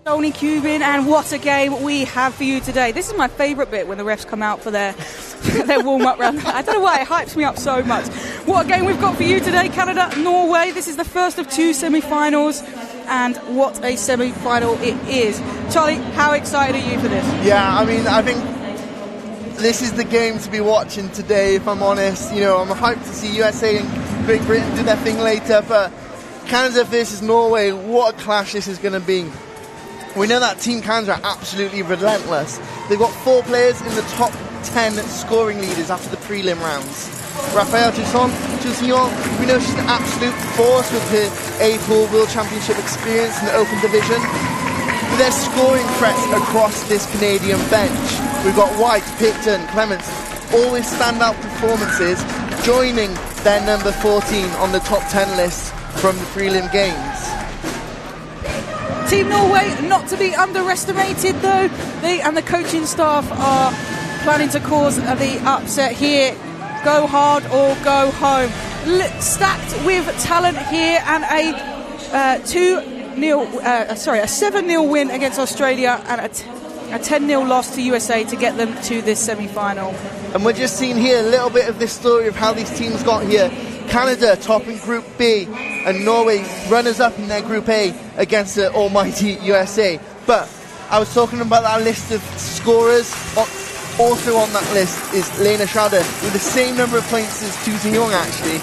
Dolny Kubin, and what a game we have for you today. This is my favourite bit when the refs come out for their warm-up round. I don't know why, it hypes me up so much. What a game we've got for you today, Canada, Norway. This is the first of 2 semi-finals, and what a semi-final it is. Charlie, how excited are you for this? Yeah, I mean, I think this is the game to be watching today, if I'm honest. You know, I'm hyped to see USA and Great Britain do their thing later, but Canada versus Norway, what a clash this is going to be. We know that Team Canada are absolutely relentless. They've got 4 players in the top 10 scoring leaders after the prelim rounds. Raphael Tousignan, we know she's an absolute force with her A-Pool World Championship experience in the open division. But there's scoring threats across this Canadian bench. We've got White, Picton, Clements, all with standout performances, joining their number 14 on the top 10 list from the prelim games. Team Norway, not to be underestimated though. They and the coaching staff are planning to cause the upset here. Go hard or go home. Stacked with talent here, and a 7-0 win against Australia and a 10-0 loss to USA to get them to this semi-final. And we're just seeing here a little bit of this story of how these teams got here. Canada top in Group B, and Norway runners-up in their Group A against the almighty USA. But I was talking about that list of scorers. Also on that list is Lena Schrader with the same number of points as Tousignan actually.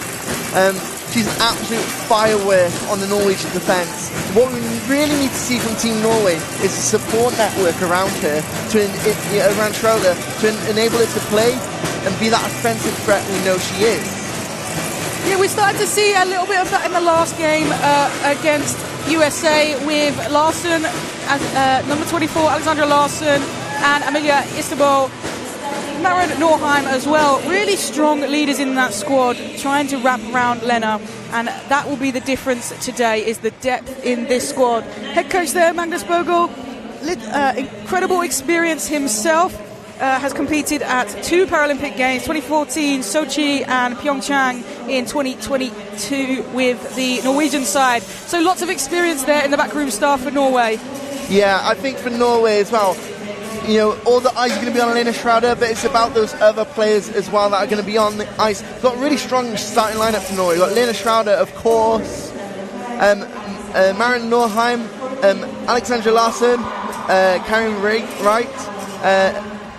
She's an absolute firework on the Norwegian defence. What we really need to see from Team Norway is a support network around her, around Schrader, to enable her to play and be that offensive threat we know she is. Yeah, we started to see a little bit of that in the last game against USA with Larson, number 24, Alexandra Larson, and Amelia Isterbo, Maren Norheim as well. Really strong leaders in that squad, trying to wrap around Lena, and that will be the difference today, is the depth in this squad. Head coach there, Magnus Bogle, incredible experience himself, has competed at 2 Paralympic Games, 2014 Sochi and Pyeongchang in 2022 with the Norwegian side. So lots of experience there in the backroom staff for Norway. Yeah, I think for Norway as well, you know, all the eyes are going to be on Lena Schrader, but it's about those other players as well that are going to be on the ice. We've got a really strong starting lineup for Norway. We've got Lena Schrader, of course, Maren Norheim, Alexandra Larson, Karen Wright,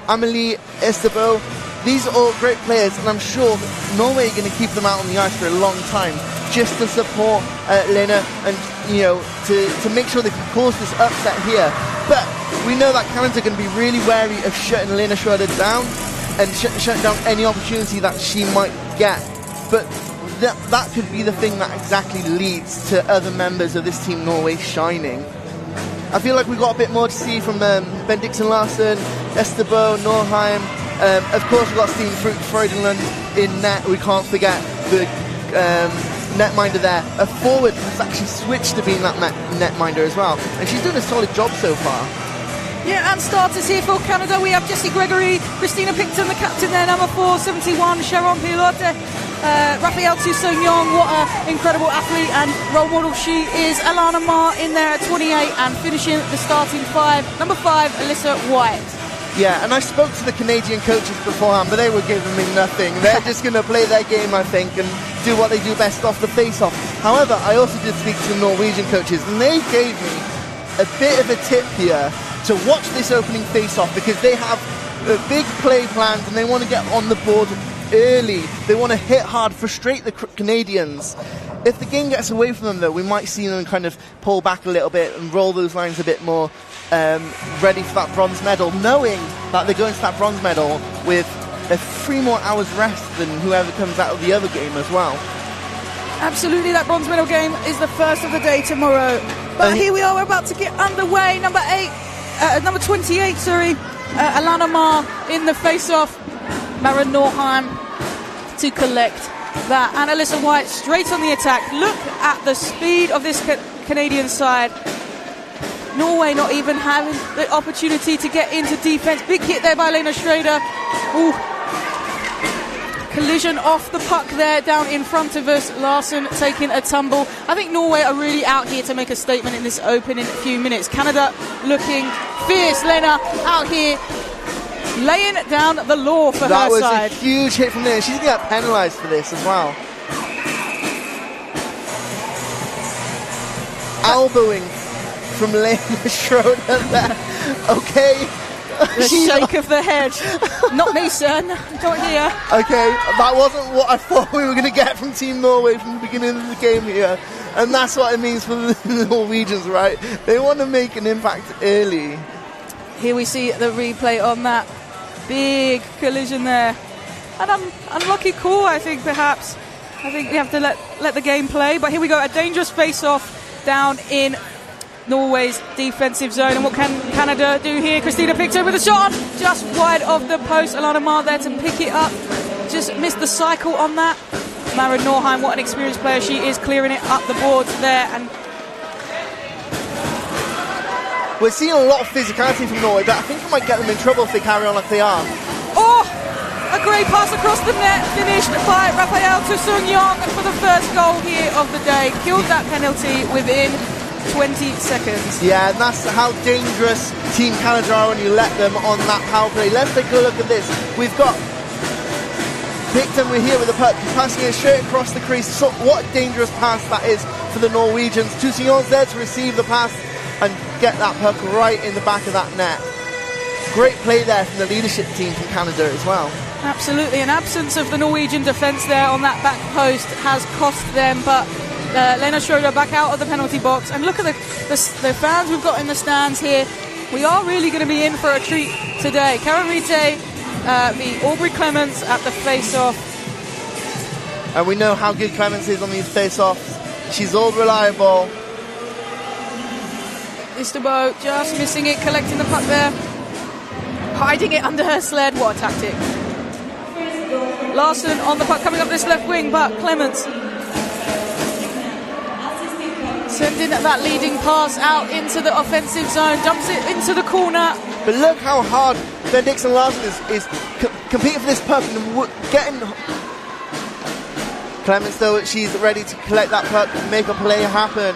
Amelie Estebo. These are all great players, and I'm sure Norway are going to keep them out on the ice for a long time, just to support Lena and, you know, to make sure they can cause this upset here. But we know that Canada are going to be really wary of shutting Lena Schrader down and shutting down any opportunity that she might get. But that could be the thing that exactly leads to other members of this team Norway shining. I feel like we've got a bit more to see from Ben Dixon Larson, Estebo, Norheim. Of course, we've got Stine Freudenlund in net. We can't forget the netminder there. A forward who's actually switched to being that netminder as well. And she's doing a solid job so far. Yeah, and starters here for Canada. We have Jessie Gregory, Christina Picton, the captain there, number 4, 71, Sharon Pilote, Raphael Tousignan, what an incredible athlete and role model she is. Alana Ma in there at 28, and finishing the starting 5, number 5, Alyssa White. Yeah, and I spoke to the Canadian coaches beforehand, but they were giving me nothing. They're just going to play their game, I think, and do what they do best off the face-off. However, I also did speak to the Norwegian coaches, and they gave me a bit of a tip here to watch this opening face-off, because they have big play plans and they want to get on the board early. They want to hit hard, frustrate the Canadians. If the game gets away from them, though, we might see them kind of pull back a little bit and roll those lines a bit more, ready for that bronze medal, knowing that they're going to that bronze medal with 3 more hours rest than whoever comes out of the other game as well. Absolutely, that bronze medal game is the first of the day tomorrow. But here we are, we're about to get underway. Number 28, Alana Ma in the face-off. Maren Norheim to collect that. And Alyssa White straight on the attack. Look at the speed of this Canadian side. Norway not even having the opportunity to get into defence. Big hit there by Lena Schrader. Ooh. Collision off the puck there, down in front of us. Larson taking a tumble. I think Norway are really out here to make a statement in this opening few minutes. Canada looking fierce. Lena out here laying down the law for her side. That was a huge hit from there. She's going to get penalised for this as well. elbowing from Lena Schroeder there. Okay. The shake of the head. Not me, son. Not here. Okay, that wasn't what I thought we were going to get from Team Norway from the beginning of the game here. And that's what it means for the Norwegians, right? They want to make an impact early. Here we see the replay on that big collision there. And an unlucky call, I think, perhaps. I think we have to let the game play. But here we go, a dangerous face-off down in Norway's defensive zone. And what can Canada do here? Christina Picton with a shot on, just wide of the post. Alana Mar there to pick it up. Just missed the cycle on that. Mara Norheim, what an experienced player she is, clearing it up the boards there. And we're seeing a lot of physicality from Norway, but I think it might get them in trouble if they carry on like they are. Oh, a great pass across the net, finished by Raphael to Sung Young for the first goal here of the day. Killed that penalty within 20 seconds. Yeah, and that's how dangerous Team Canada are when you let them on that power play. Let's take a look at this. We've got Picton, we're here with the puck, passing it straight across the crease. So what a dangerous pass that is for the Norwegians. Toussillon's there to receive the pass and get that puck right in the back of that net. Great play there from the leadership team from Canada as well. Absolutely, an absence of the Norwegian defence there on that back post has cost them, but Lena Schroeder back out of the penalty box. And look at the fans we've got in the stands here. We are really going to be in for a treat today. Karen Rite v Aubrey Clements at the face-off. And we know how good Clements is on these face-offs. She's all reliable. Isterbo just missing it, collecting the puck there. Hiding it under her sled. What a tactic. Larson on the puck coming up this left wing, but Clements sending that leading pass out into the offensive zone, dumps it into the corner. But look how hard Benediktsson Larson is competing for this puck and getting. Clements, though, she's ready to collect that puck and make a play happen.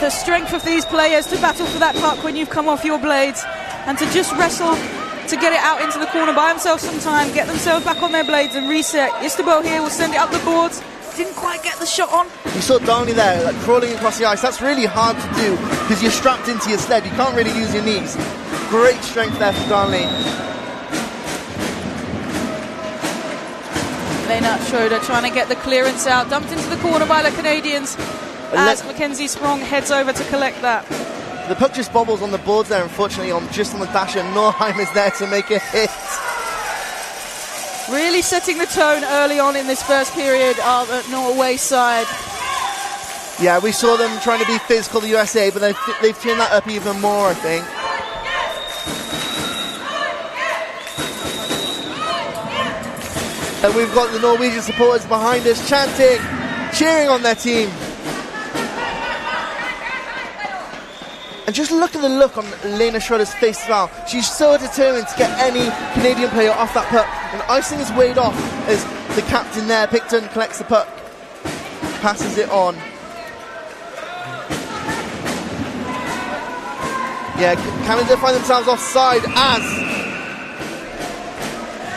The strength of these players to battle for that puck when you've come off your blades and to just wrestle to get it out into the corner, buy themselves some time, get themselves back on their blades and reset. Isterbo here will send it up the boards. Didn't quite get the shot on. You saw Dolny there, like, crawling across the ice. That's really hard to do because you're strapped into your sled. You can't really use your knees. Great strength there for Dolny. Lena Schroeder trying to get the clearance out. Dumped into the corner by the Canadians as Mackenzie Sprong heads over to collect that. The puck just bobbles on the boards there, unfortunately, just on the dash, and Norheim is there to make a hit. Really setting the tone early on in this first period of the Norway side. Yeah, we saw them trying to be physical, the USA, but they've turned that up even more, I think. And we've got the Norwegian supporters behind us chanting, cheering on their team. And just look at the look on Lena Schroeder's face as well. She's so determined to get any Canadian player off that puck. And icing is weighed off as the captain there, Picton, collects the puck, passes it on. Yeah, Canada find themselves offside as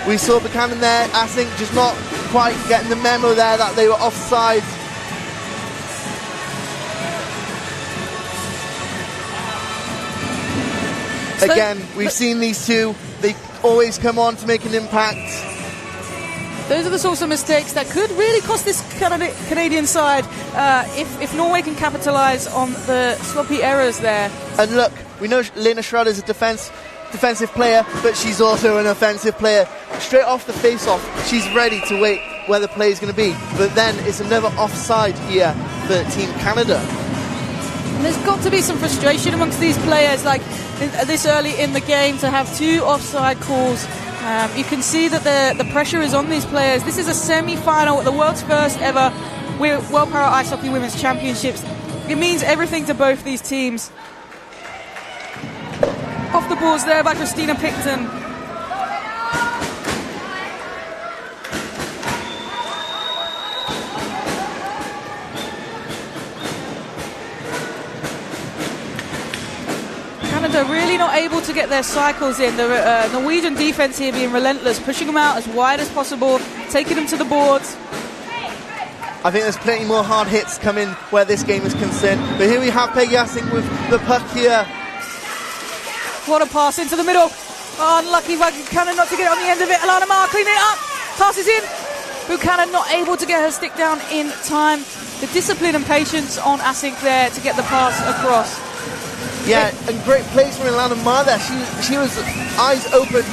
we saw Buchanan there. Assing just not quite getting the memo there that they were offside. Again, we've seen these two. They always come on to make an impact. Those are the sorts of mistakes that could really cost this Canadian side if Norway can capitalise on the sloppy errors there. And look, we know Lena Schroeder is a defensive player, but she's also an offensive player. Straight off the face-off, she's ready to wait where the play is going to be. But then it's another offside here for Team Canada. And there's got to be some frustration amongst these players, like this early in the game, to have two offside calls. You can see that the pressure is on these players. This is a semi-final, the world's first ever World Para Ice Hockey Women's Championships. It means everything to both these teams. Off the boards there by Christina Picton. Canada Canada really not able to get their cycles in. The Norwegian defense here being relentless, pushing them out as wide as possible, taking them to the boards. I think there's plenty more hard hits coming where this game is concerned. But here we have Peggy Assink with the puck here. What a pass into the middle. Oh, unlucky Buchanan not to get it on the end of it. Alana Maher cleaning it up. Passes in. Buchanan not able to get her stick down in time. The discipline and patience on Assink there to get the pass across. Yeah, and great place from Alana Maher there. She was eyes open,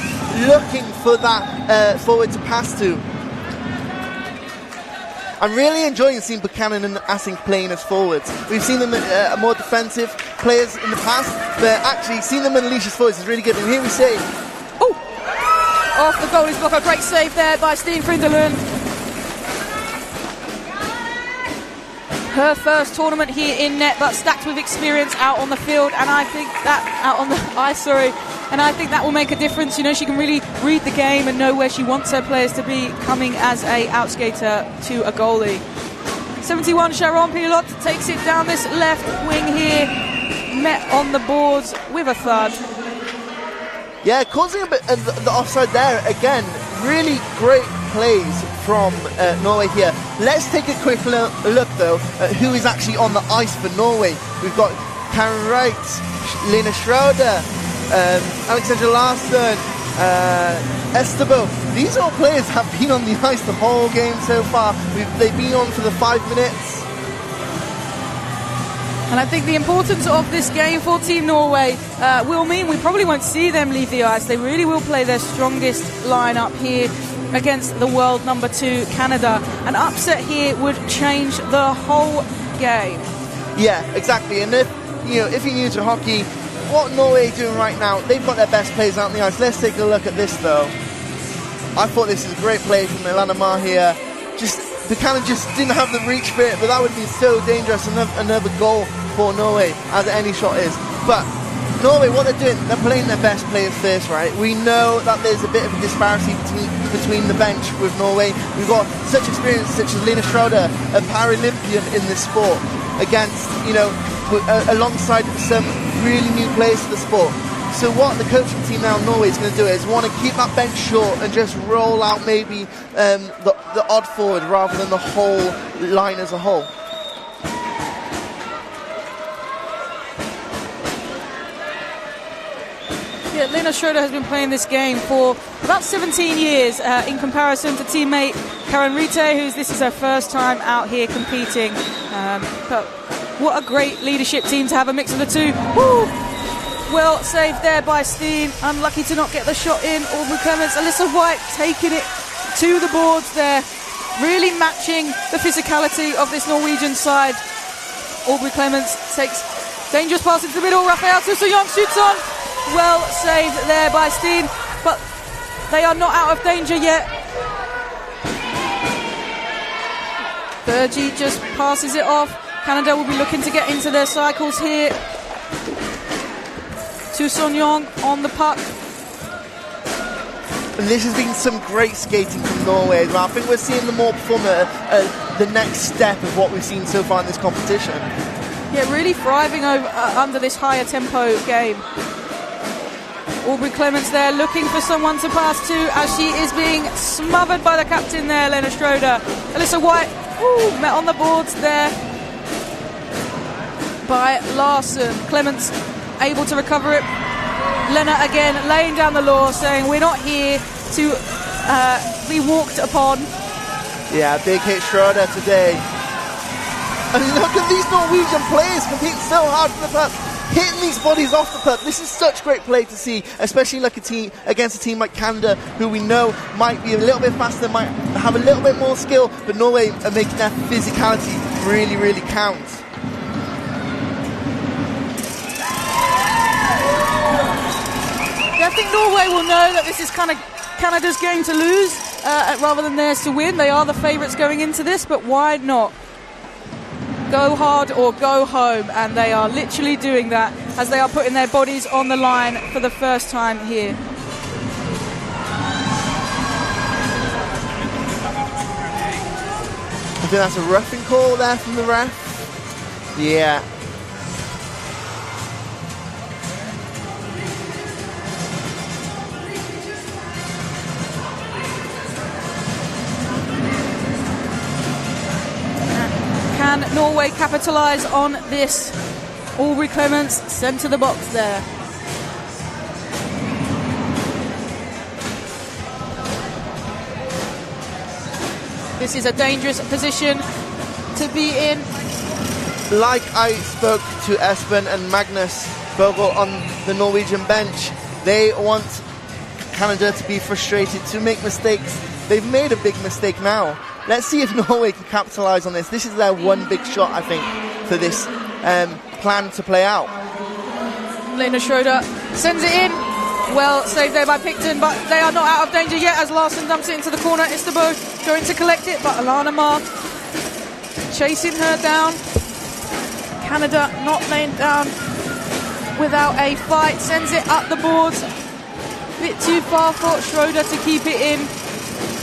looking for that forward to pass to. I'm really enjoying seeing Buchanan and Assink playing as forwards. We've seen them more defensive players in the past, but actually seeing them unleash as forwards is really good. And here we see... Oh! Off the goalie's block, a great save there by Steen Frindelund. Her first tournament here in net, but stacked with experience out on the field, and I think that... out on the ice, sorry. And I think that will make a difference. You know, she can really read the game and know where she wants her players to be, coming as a outskater to a goalie. 71, Sharon Pilot takes it down this left wing here, met on the boards with a thud. Yeah, causing a bit of the offside there. Again, really great plays from Norway here. Let's take a quick look though, at who is actually on the ice for Norway. We've got Karen Wright, Lena Schroeder, Alexandra Larsson, Estebo. These all players have been on the ice the whole game so far. They've been on for the 5 minutes. And I think the importance of this game for Team Norway will mean we probably won't see them leave the ice. They really will play their strongest lineup here against the world number 2 Canada. An upset here would change the whole game. Yeah, exactly. And if you're new to hockey, what Norway are doing right now, they've got their best players out on the ice. Let's take a look at this though. I thought this was a great play from Alana Maher here. Buchanan just didn't have the reach for it, but that would be so dangerous. Another goal for Norway, as any shot is. But Norway, what they're doing, they're playing their best players first, right? We know that there's a bit of a disparity between the bench with Norway. We've got such experience, such as Lena Schroeder, a Paralympian in this sport, against, alongside some really new players to the sport. So what the coaching team now in Norway is going to do is want to keep that bench short and just roll out maybe the odd forward rather than the whole line as a whole. Yeah, Lena Schroeder has been playing this game for about 17 years in comparison to teammate Karen Rite, this is her first time out here competing. But what a great leadership team to have a mix of the two. Woo! Well saved there by Steen. Unlucky to not get the shot in. Aubrey Clements, Alyssa White taking it to the boards there. Really matching the physicality of this Norwegian side. Aubrey Clements takes dangerous pass into the middle. Raphael Toussaint shoots on. Well saved there by Steen. But they are not out of danger yet. Bergie just passes it off. Canada will be looking to get into their cycles here. Toussaint on the puck. And this has been some great skating from Norway as well. I think we're seeing them more perform at the next step of what we've seen so far in this competition. Yeah, really thriving under this higher tempo game. Aubrey Clements there looking for someone to pass to as she is being smothered by the captain there, Lena Schroeder. Alyssa White, met on the boards there by Larsson. Clements able to recover it. Lena again laying down the law, saying we're not here to be walked upon. Yeah, big hit Schroeder today. And look at these Norwegian players competing so hard for the puck, hitting these bodies off the puck. This is such great play to see, especially like against a team like Canada, who we know might be a little bit faster, might have a little bit more skill, but Norway are making that physicality really, really count. I think Norway will know that this is kind of Canada's game to lose rather than theirs to win. They are the favourites going into this, but why not go hard or go home? And they are literally doing that as they are putting their bodies on the line for the first time here. I think that's a roughing call there from the ref. Yeah. Can Norway capitalise on this? Aubrey Clements sent to the box there. This is a dangerous position to be in. Like I spoke to Espen and Magnus Bogle on the Norwegian bench, they want Canada to be frustrated, to make mistakes. They've made a big mistake now. Let's see if Norway can capitalise on this. This is their one big shot, I think, for this plan to play out. Lena Schroeder sends it in. Well saved there by Picton, but they are not out of danger yet as Larson dumps it into the corner. Istabo going to collect it, but Alana Mar chasing her down. Canada not laying down without a fight. Sends it up the boards. A bit too far for Schroeder to keep it in.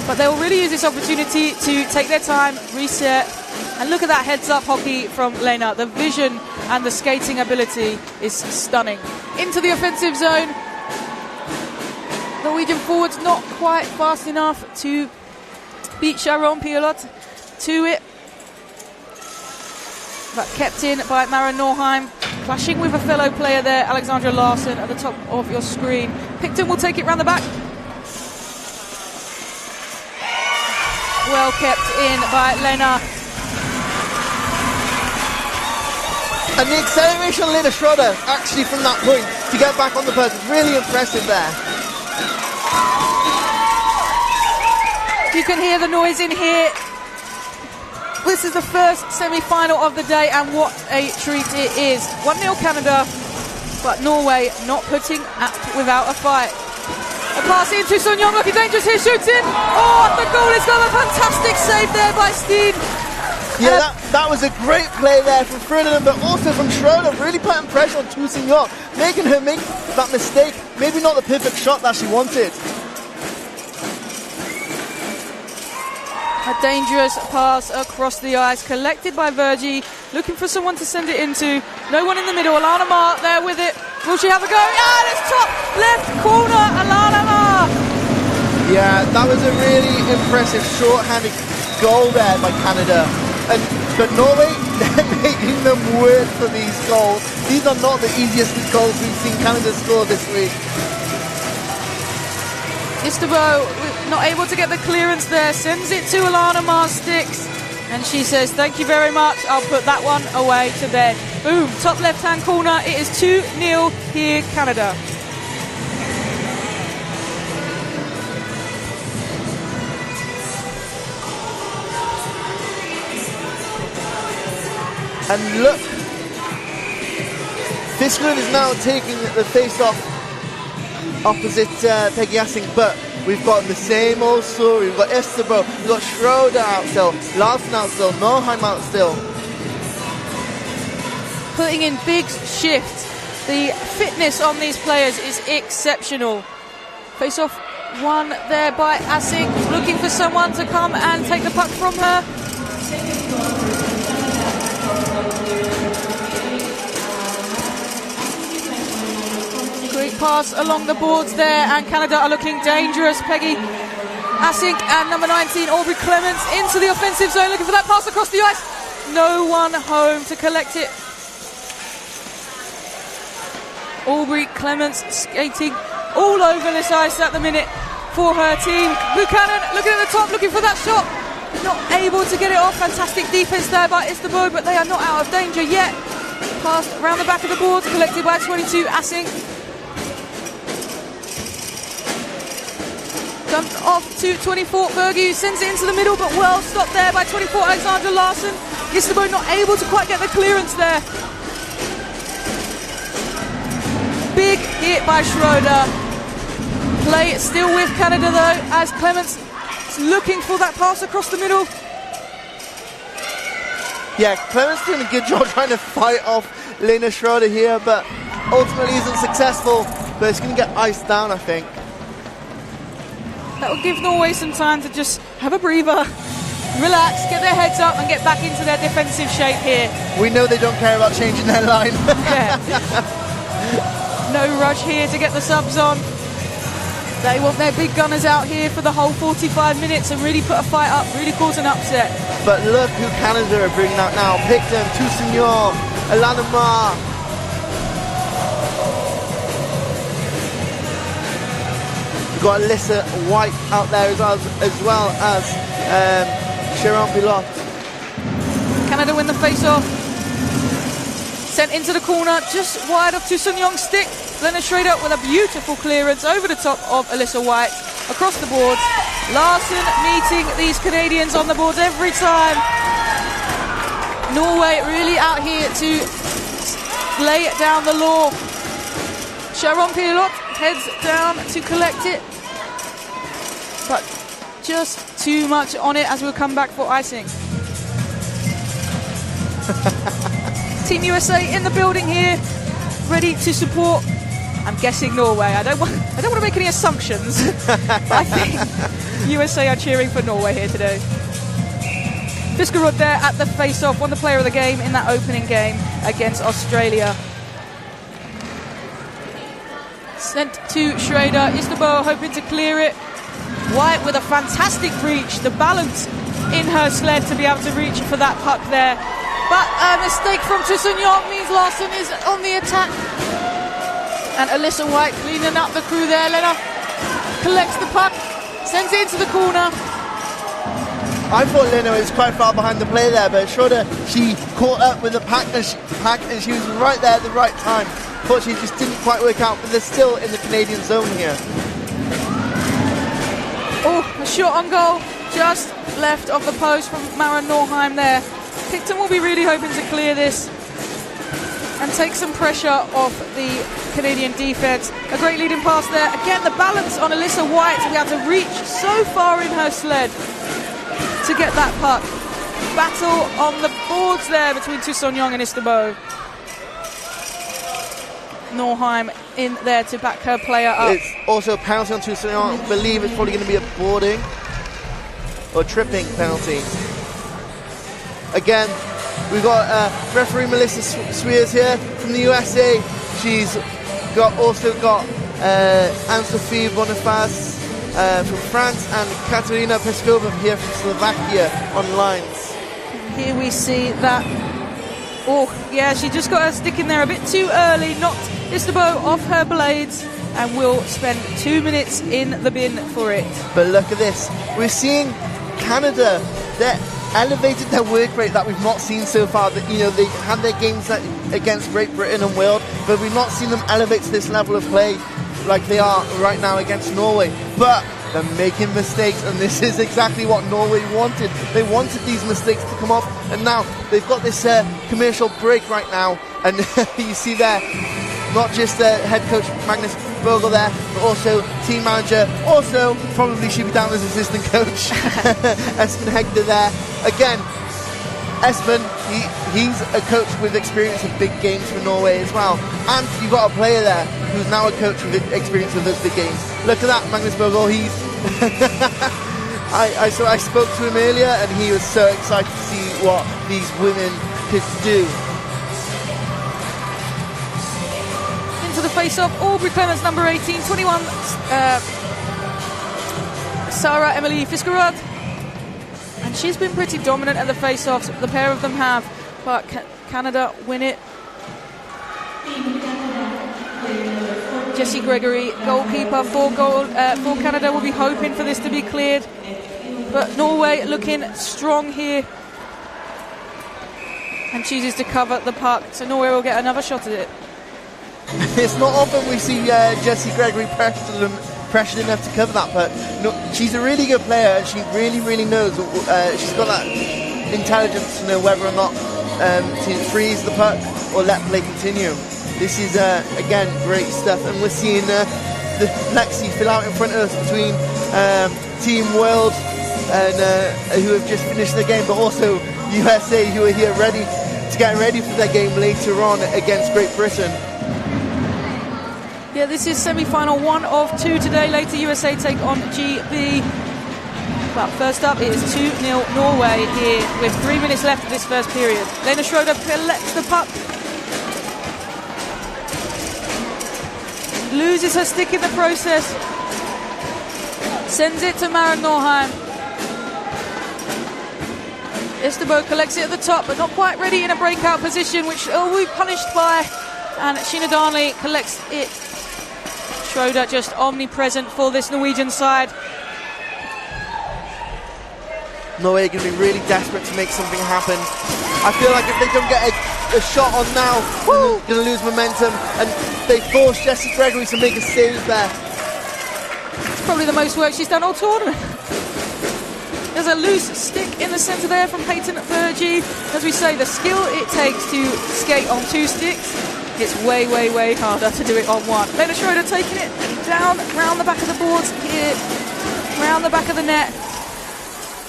But they'll really use this opportunity to take their time, reset. And look at that heads-up hockey from Lena. The vision and the skating ability is stunning. Into the offensive zone. Norwegian forwards not quite fast enough to beat Sharon Piolot to it. But kept in by Mara Norheim. Clashing with a fellow player there, Alexandra Larson, at the top of your screen. Picton will take it round the back. Well kept in by Lena. And the acceleration on Lena Schroeder, actually from that point, to get back on the post, really impressive there. You can hear the noise in here. This is the first semi-final of the day, and what a treat it is. 1-0 Canada, but Norway not putting up without a fight. A pass into Sun Young, looking dangerous here, shooting. Oh, the goal is done. A fantastic save there by Steen. Yeah, that was a great play there from Ferdinand, but also from Schroeder, really putting pressure on Tu Sun Young, making her make that mistake. Maybe not the perfect shot that she wanted. A dangerous pass across the ice, collected by Virgie, looking for someone to send it into. No one in the middle. Alana Mar there with it. Will she have a go? Ah, it's top left corner, Alana Mar. Yeah, that was a really impressive short-handed goal there by Canada. But Norway, they're making them work for these goals. These are not the easiest goals we've seen Canada score this week. Istabo not able to get the clearance there, sends it to Alana Mar sticks, and she says, thank you very much, I'll put that one away to bed. Boom, top left-hand corner, it is 2-0 here, Canada. And look, Fiskland is now taking the face-off opposite Peggy Assing, but we've got the same old story. We've got Estebo, we've got Schroeder out still, Larson out still, Norheim out still. Putting in big shifts. The fitness on these players is exceptional. Face off one there by Assing, looking for someone to come and take the puck from her. Great pass along the boards there, and Canada are looking dangerous. Peggy Assing and number 19 Aubrey Clements into the offensive zone, looking for that pass across the ice. No one home to collect it. Aubrey Clements skating all over this ice at the minute for her team. Buchanan looking at the top, looking for that shot. Not able to get it off. Fantastic defense there by Istabo, but they are not out of danger yet. Passed around the back of the boards, collected by 22 Assing. Dumped off to 24 Berge, sends it into the middle, but well stopped there by 24 Alexandra Larson. Istabo not able to quite get the clearance there. Big hit by Schroeder. Play still with Canada though, as Clements is looking for that pass across the middle. Yeah, Clements doing a good job trying to fight off Lena Schroeder here, but ultimately isn't successful. But it's going to get iced down, I think. That will give Norway some time to just have a breather, relax, get their heads up and get back into their defensive shape here. We know they don't care about changing their line. Yeah. No rush here to get the subs on. They want their big gunners out here for the whole 45 minutes and really put a fight up, really cause an upset. But look who Canada are bringing out now. Picton, Toussaint, Alana Ma. We've got Alyssa White out there as well as Sharon Pilot. Canada win the face-off. Sent into the corner, just wide of Toussaint stick. Lena Schrader with a beautiful clearance over the top of Alyssa White. Across the boards. Larson meeting these Canadians on the boards every time. Norway really out here to lay down the law. Sharon Pilot heads down to collect it. But just too much on it as we'll come back for icing. Team USA in the building here, ready to support. I'm guessing Norway. I don't want to make any assumptions. I think USA are cheering for Norway here today. Fiskerud there at the face-off, won the player of the game in that opening game against Australia. Sent to Schrader. Istanbul hoping to clear it. White with a fantastic reach. The balance in her sled to be able to reach for that puck there. But a mistake from Toussaint means Larson is on the attack. And Alyssa White cleaning up the crew there. Lena collects the puck, sends it into the corner. I thought Lena was quite far behind the play there, but Schroeder, she caught up with the pack and she was right there at the right time. Fortunately, it just didn't quite work out, but they're still in the Canadian zone here. Oh, a shot on goal, just left of the post from Mara Norheim there. Picton will be really hoping to clear this and take some pressure off the Canadian defence. A great leading pass there. Again, the balance on Alyssa White to be able to reach so far in her sled to get that puck. Battle on the boards there between Toussaint and Istanbul. Norheim in there to back her player up. It's also a penalty on Toussaint. I believe it's probably going to be a boarding or tripping penalty. Again, we've got referee Melissa Swears here from the USA. She's also got Anne-Sophie Boniface from France and Katerina Peskova here from Slovakia on lines. Here we see that. Oh, yeah, she just got her stick in there a bit too early, knocked Istanbul off her blades, and will spend 2 minutes in the bin for it. But look at this. We're seeing Canada, they're elevated their work rate that we've not seen so far. That, you know, they had their games against Great Britain and Wales, but we've not seen them elevate to this level of play like they are right now against Norway. But they're making mistakes, and this is exactly what Norway wanted. They wanted these mistakes to come off, and now they've got this commercial break right now, and you see there, not just head coach Magnus Bogle there, but also team manager, also probably should be down as assistant coach, Espen Hegde there. Again, Espen, he's a coach with experience of big games for Norway as well. And you've got a player there who's now a coach with experience of those big games. Look at that, Magnus Bogle. He's I spoke to him earlier, and he was so excited to see what these women could do. The face-off, Aubrey Clements, number 18, 21, Sarah Emily Fiskerud. And she's been pretty dominant at the face-offs, the pair of them have, but Canada win it. Jessie Gregory, goalkeeper for Canada, will be hoping for this to be cleared. But Norway looking strong here and chooses to cover the puck, so Norway will get another shot at it. It's not often we see Jessie Gregory pressured enough to cover that, but no, she's a really good player, and she really knows. She's got that intelligence to know whether or not to freeze the puck or let play continue. This is again great stuff, and we're seeing the Lexi fill out in front of us between Team World and who have just finished the game, but also USA, who are here ready to get ready for their game later on against Great Britain. Yeah, this is semi-final 1 of 2 today. Later, USA take on GB. But first up, it is 2-0 Norway here with 3 minutes left of this first period. Lena Schroeder collects the puck. Loses her stick in the process. Sends it to Maren Norheim. Isterbo collects it at the top, but not quite ready in a breakout position, which will be punished by. And Sheena Darnley collects it. Schroeder just omnipresent for this Norwegian side. Norway are going to be really desperate to make something happen. I feel like if they don't get a shot on now, they're going to lose momentum. And they force Jessie Gregory to make a save there. It's probably the most work she's done all tournament. There's a loose stick in the centre there from Peyton Vergy. As we say, the skill it takes to skate on 2 sticks, it's way, way, way harder to do it on 1. Lena Schroeder taking it down, round the back of the boards here, round the back of the net.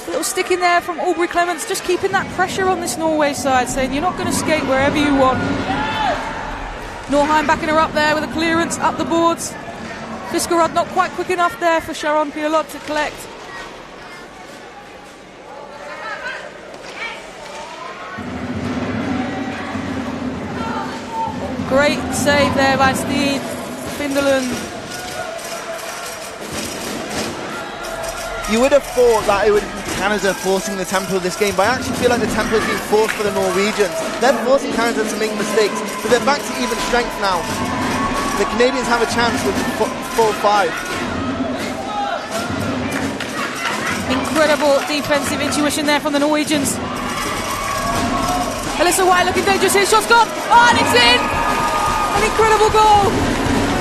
A little stick in there from Aubrey Clements, just keeping that pressure on this Norway side, saying you're not going to skate wherever you want. Norheim backing her up there with a clearance up the boards. Fiskerud not quite quick enough there for Sharon Pialot to collect. Great save there by Steve Finderlund. You would have thought that it would be Canada forcing the tempo of this game, but I actually feel like the tempo is being forced for the Norwegians. They're forcing Canada to make mistakes, but they're back to even strength now. The Canadians have a chance with 4-5. Incredible defensive intuition there from the Norwegians. Alyssa White looking dangerous here. Shot's gone. Oh, and it's in! An incredible goal.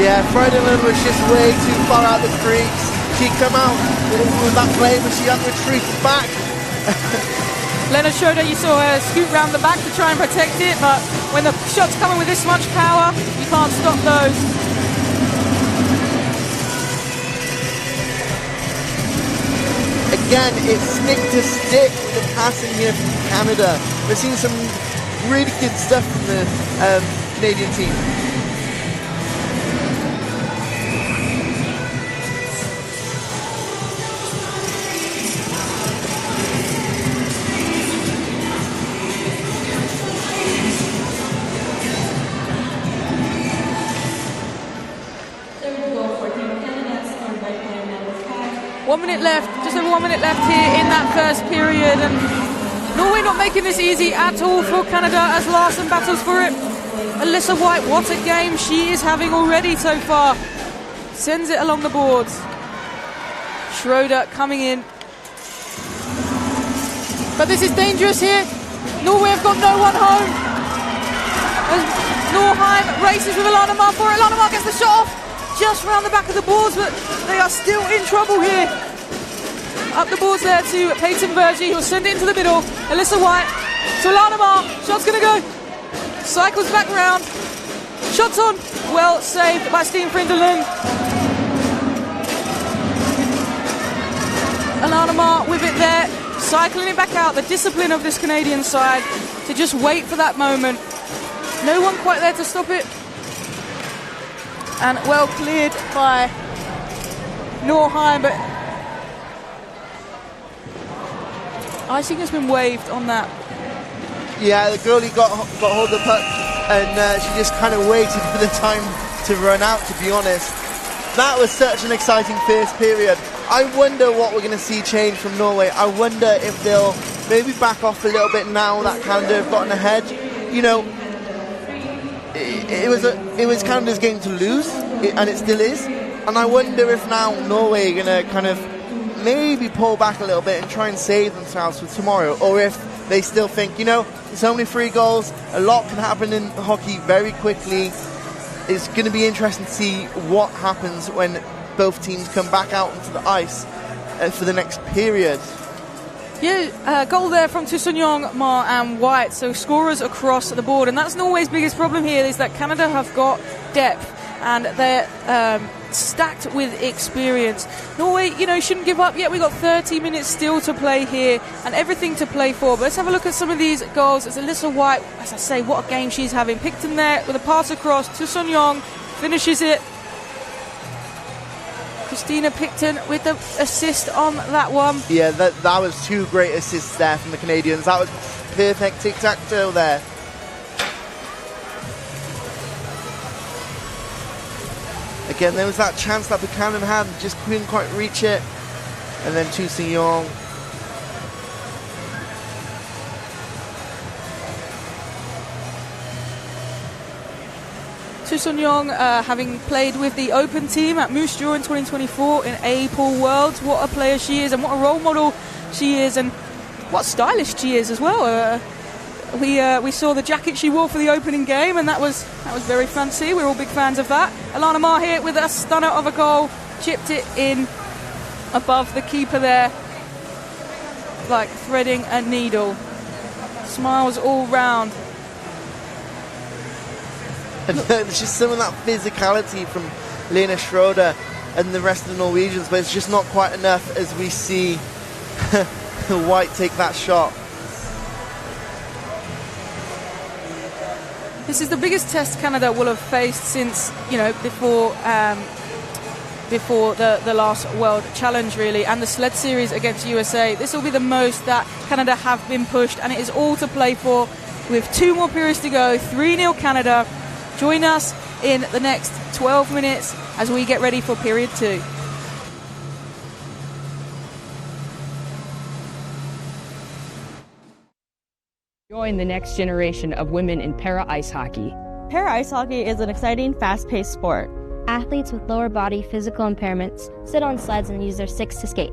Yeah, Frydenlund was just way too far out the crease. She come out with that play, but she hadn't retreated back. Lena Schroeder, you saw her scoot round the back to try and protect it, but when the shot's coming with this much power, you can't stop those. Again, it's stick to stick with the passing here from Canada. We're seeing some really good stuff from the Canadian team. Just over 1 minute left here in that first period, and Norway not making this easy at all for Canada as Larson battles for it. Alyssa White, what a game she is having already so far. Sends it along the boards. Schroeder coming in. But this is dangerous here. Norway have got no one home. As Norheim races with Alana Mar for it. Alana Mar gets the shot off just round the back of the boards, but they are still in trouble here. Up the boards there to Peyton Vergy, who will send it into the middle. Alyssa White to Alana Mar. Shot's going to go. Cycles back round. Shots on. Well saved by Steen Frindelund. Alana Mar with it there. Cycling it back out. The discipline of this Canadian side to just wait for that moment. No one quite there to stop it. And well cleared by Norheim, but icing has been waved on that. Yeah, the goalie got hold of the puck, and she just kind of waited for the time to run out, to be honest. That was such an exciting first period. I wonder what we're going to see change from Norway. I wonder if they'll maybe back off a little bit now that Canada have gotten ahead. You know, it was Canada's game to lose, and it still is. And I wonder if now Norway are going to kind of maybe pull back a little bit and try and save themselves for tomorrow, or if they still think, you know, it's only 3 goals, a lot can happen in hockey very quickly. It's going to be interesting to see what happens when both teams come back out onto the ice for the next period. Yeah, goal there from Tussanyong, Mar and White, so scorers across the board, and that's Norway's biggest problem here, is that Canada have got depth and they're stacked with experience. Norway, you know, shouldn't give up yet. We've got 30 minutes still to play here and everything to play for. But let's have a look at some of these goals. It's Alyssa White, as I say, what a game she's having. Picton there with a pass across. Tussanyong finishes it. Christina Picton with the assist on that one. Yeah, that was 2 great assists there from the Canadians. That was perfect tic-tac-toe there. Again, there was that chance that Buchanan had, just couldn't quite reach it. and then Tu Sung-yong. Tu Sung-yong, having played with the Open team at Moose Jaw in 2024 in A Pool Worlds, what a player she is and what a role model she is, and what stylish she is as well. We saw the jacket she wore for the opening game, and that was very fancy. We're all big fans of that. Alana Ma here with a stunner of a goal, chipped it in above the keeper there, like threading a needle. Smiles all round. And there's just some of that physicality from Lena Schroeder and the rest of the Norwegians, but it's just not quite enough as we see White take that shot. This is the biggest test Canada will have faced since, before the last World Challenge, really, and the sled series against USA. This will be the most that Canada have been pushed, and it is all to play for with 2 more periods to go. 3-0 Canada. Join us in the next 12 minutes as we get ready for period 2. Join the next generation of women in para-ice hockey. Para-ice hockey is an exciting, fast-paced sport. Athletes with lower body physical impairments sit on sleds and use their sticks to skate.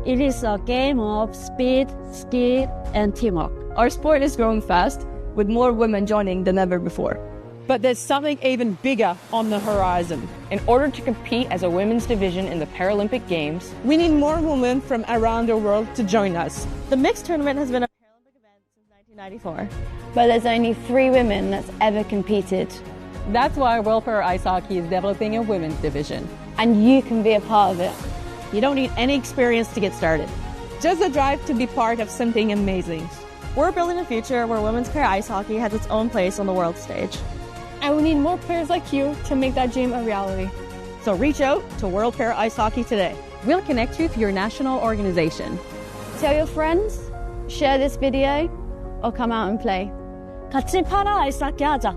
It is a game of speed, skill, and teamwork. Our sport is growing fast, with more women joining than ever before. But there's something even bigger on the horizon. In order to compete as a women's division in the Paralympic Games, we need more women from around the world to join us. The mixed tournament has been a Paralympic event since 1994. But there's only 3 women that's ever competed. That's why World Para-Ice Hockey is developing a women's division. And you can be a part of it. You don't need any experience to get started. Just a drive to be part of something amazing. We're building a future where women's para-ice hockey has its own place on the world stage. And we need more players like you to make that dream a reality. So reach out to World Para-Ice Hockey today. we'll connect you to your national organization. Tell your friends, share this video, or come out and play. 같이 para-ice hockey 하자.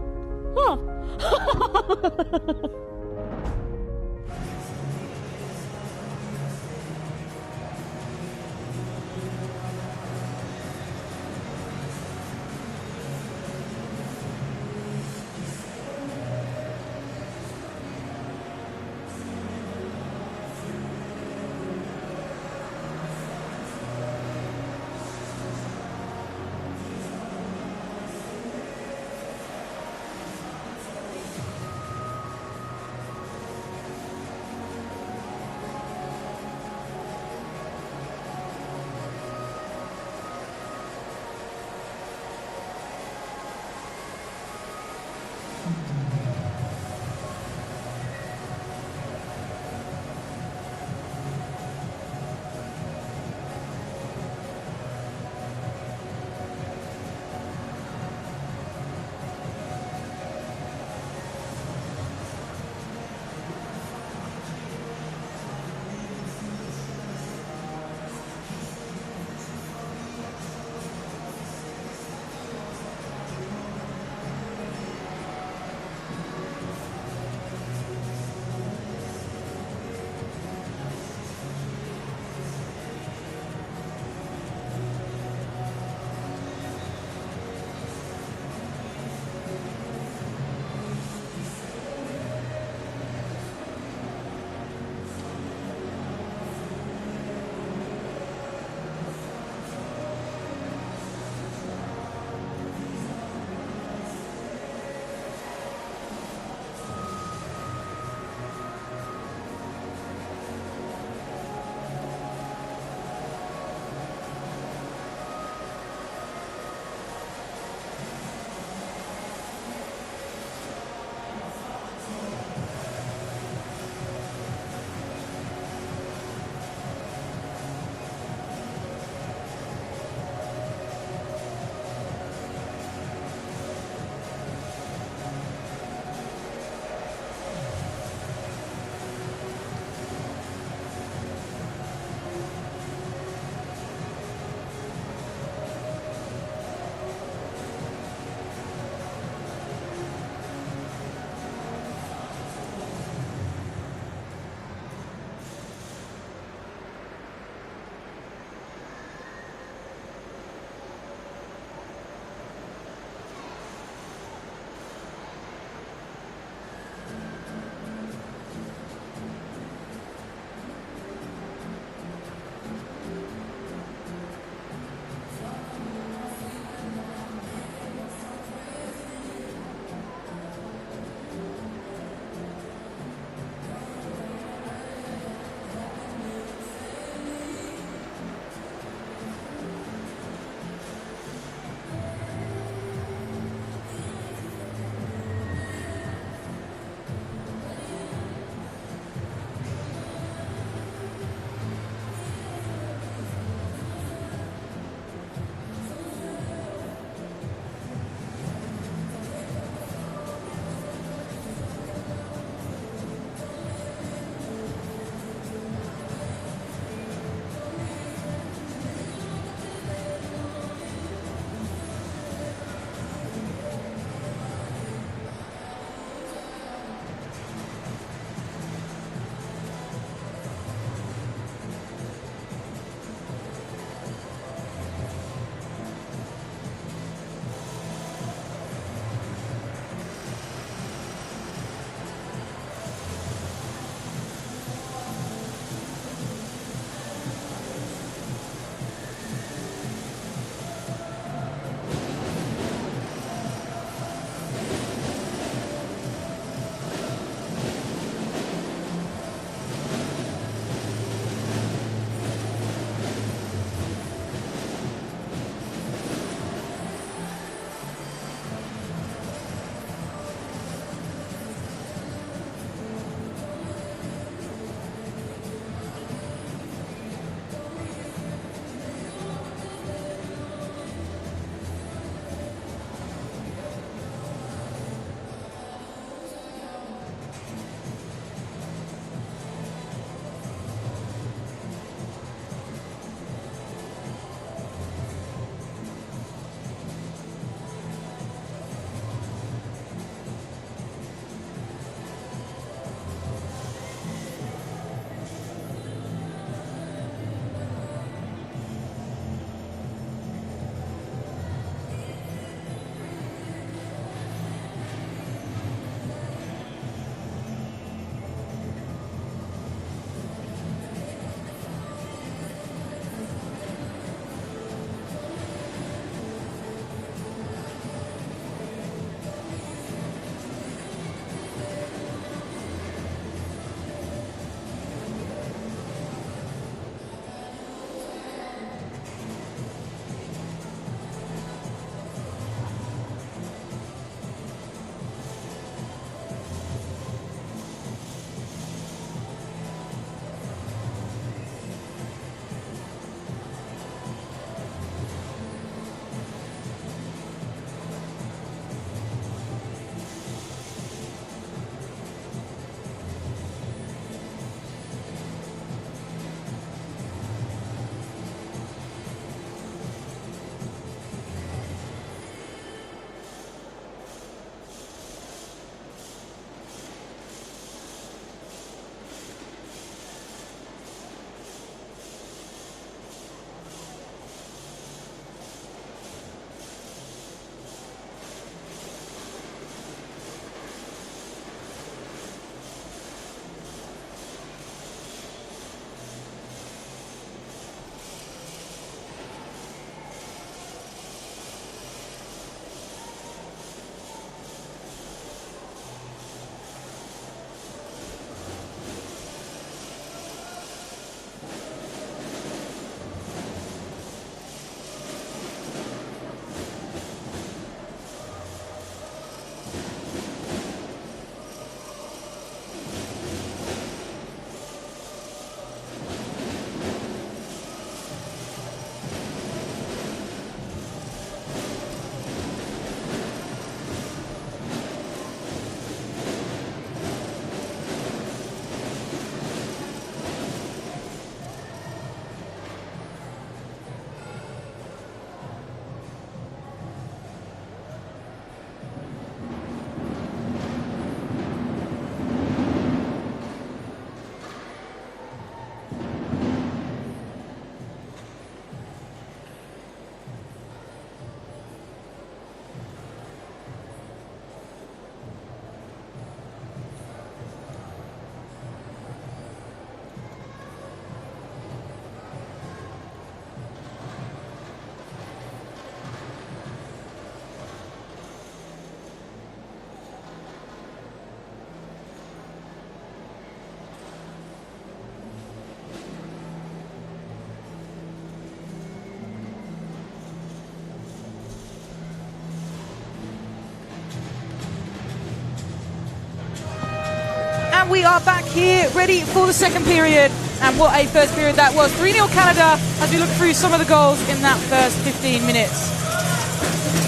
we are back here ready for the second period. And what a first period that was. 3-0 Canada as we look through some of the goals in that first 15 minutes.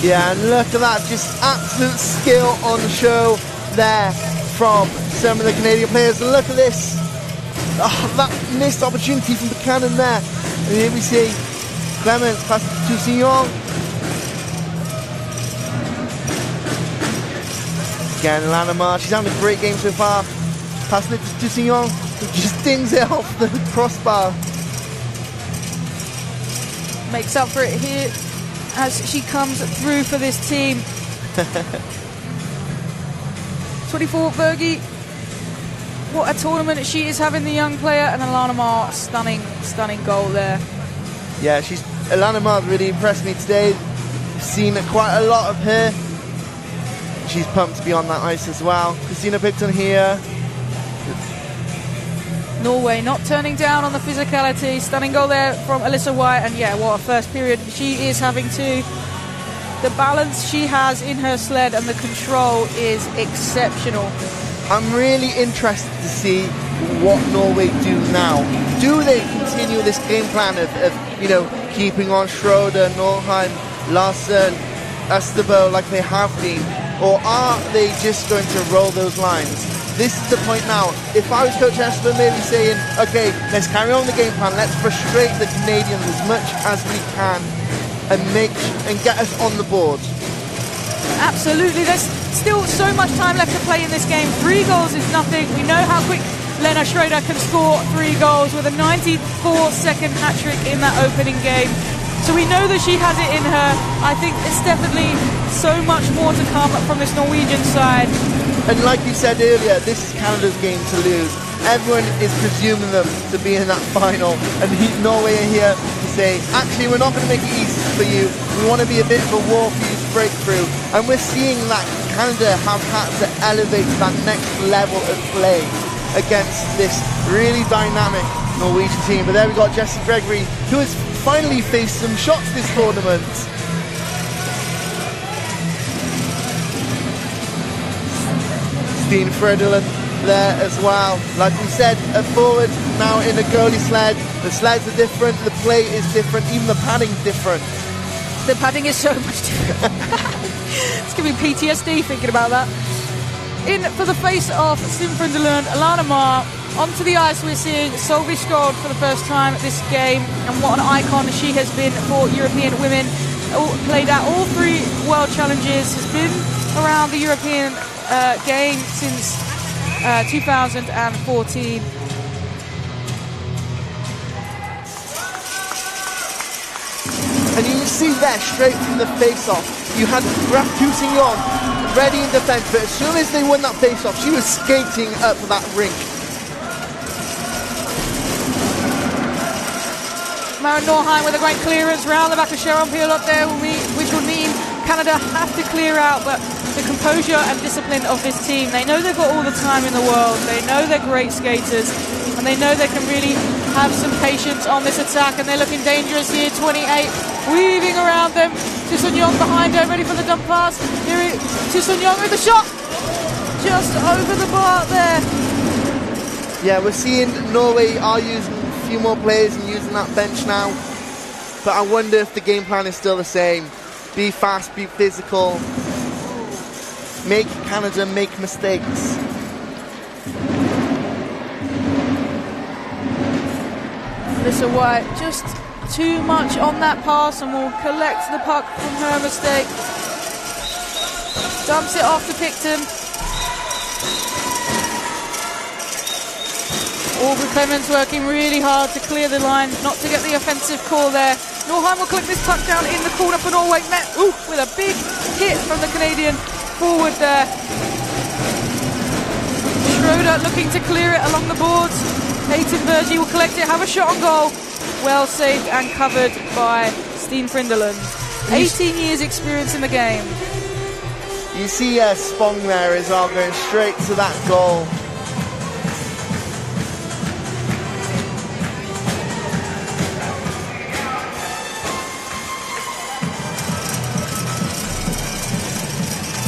Yeah, and look at that, just absolute skill on show there from some of the Canadian players. And look at this, that missed opportunity from Buchanan there. And here we see Clements pass to Signon. Again, Lanamar, she's having a great game so far. Passing it to Signon, who just dings it off the crossbar. Makes up for it here as she comes through for this team. 24, Berge. What a tournament she is having, the young player. And Alana Mar, stunning goal there. Yeah, Alana Mar really impressed me today. I've seen quite a lot of her. She's pumped to be on that ice as well. Christina Picton here. Norway not turning down on the physicality. Stunning goal there from Alyssa White. And yeah, what a first period she is having too. The balance she has in her sled and the control is exceptional. I'm really interested to see what Norway do now. Do they continue this game plan of keeping on Schroeder, Nordheim, Larsen, Estebo like they have been? Or are they just going to roll those lines? This is the point now. If I was Coach Esper, maybe saying, okay, let's carry on the game plan, let's frustrate the Canadians as much as we can and get us on the board. Absolutely, there's still so much time left to play in this game. 3 goals is nothing. We know how quick Lena Schroeder can score 3 goals with a 94-second hat-trick in that opening game. So we know that she has it in her. I think it's definitely so much more to come from this Norwegian side. And like you said earlier, this is Canada's game to lose. Everyone is presuming them to be in that final, and Norway are here to say, actually, we're not going to make it easy for you. We want to be a bit of a war for you to break through. And we're seeing that Canada have had to elevate to that next level of play against this really dynamic Norwegian team. But there we got Jessie Gregory, who has finally faced some shots this tournament. Steen Fredelen there as well. Like we said, a forward now in a goalie sled. The sleds are different, the play is different, even the padding's different. The padding is so much different. It's giving me PTSD thinking about that. In for the face-off, Steen Fredelen, Alana Mar. Onto the ice, we're seeing Solveig Skjold for the first time at this game, and what an icon she has been for European women. Played out all 3 World Challenges, has been around the European game since 2014. And you can see there, straight from the face-off, you had Graf Tusignon ready in defence, but as soon as they won that face-off, she was skating up that rink. Maren Nordheim with a great clearance round the back of Sharon Peel up there, which will mean Canada have to clear out, but the composure and discipline of this team, they know they've got all the time in the world, they know they're great skaters, and they know they can really have some patience on this attack, and they're looking dangerous here. 28 weaving around them. Tusignon behind her, ready for the dump pass. Here Tusignon with the shot, just over the bar there. Yeah, we're seeing Norway are using a few more players and using that bench now, but I wonder if the game plan is still the same. Be fast, be physical, make Canada make mistakes. Alyssa White just too much on that pass and will collect the puck from her mistake. Dumps it off to Picton. Aubrey Clemens working really hard to clear the line, not to get the offensive call there. Nordheim will collect this puck down in the corner for Norway. Met with a big hit from the Canadian forward there. Schroeder looking to clear it along the boards. Hayton Berge will collect it, have a shot on goal. Well saved and covered by Steen Fredelen. 18 years experience in the game. You see Spong there as well, going straight to that goal.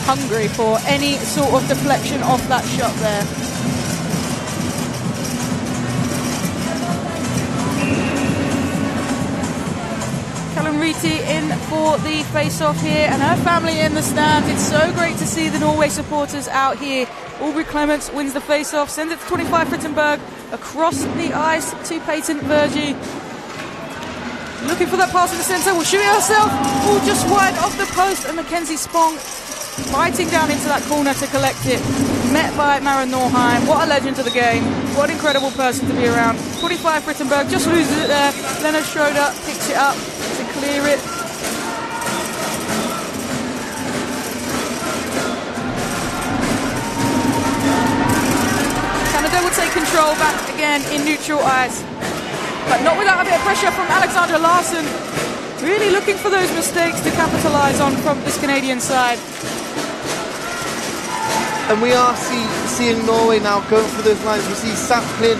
Hungry for any sort of deflection off that shot there. Katie in for the face-off here, and her family in the stand. It's so great to see the Norway supporters out here. Aubrey Clements wins the face-off, sends it to 25 Frittenberg across the ice to Peyton Vergy. Looking for that pass in the centre, will shoot it herself. Oh, just wide off the post, and Mackenzie Spong fighting down into that corner to collect it. Met by Maren Norheim. What a legend of the game. What an incredible person to be around. 25 Frittenberg just loses it there. Lena Schroeder picks it up to clear it. Canada will take control back again in neutral ice, but not without a bit of pressure from Alexandra Larson. Really looking for those mistakes to capitalise on from this Canadian side. And we are seeing Norway now going for those lines. We see Saplin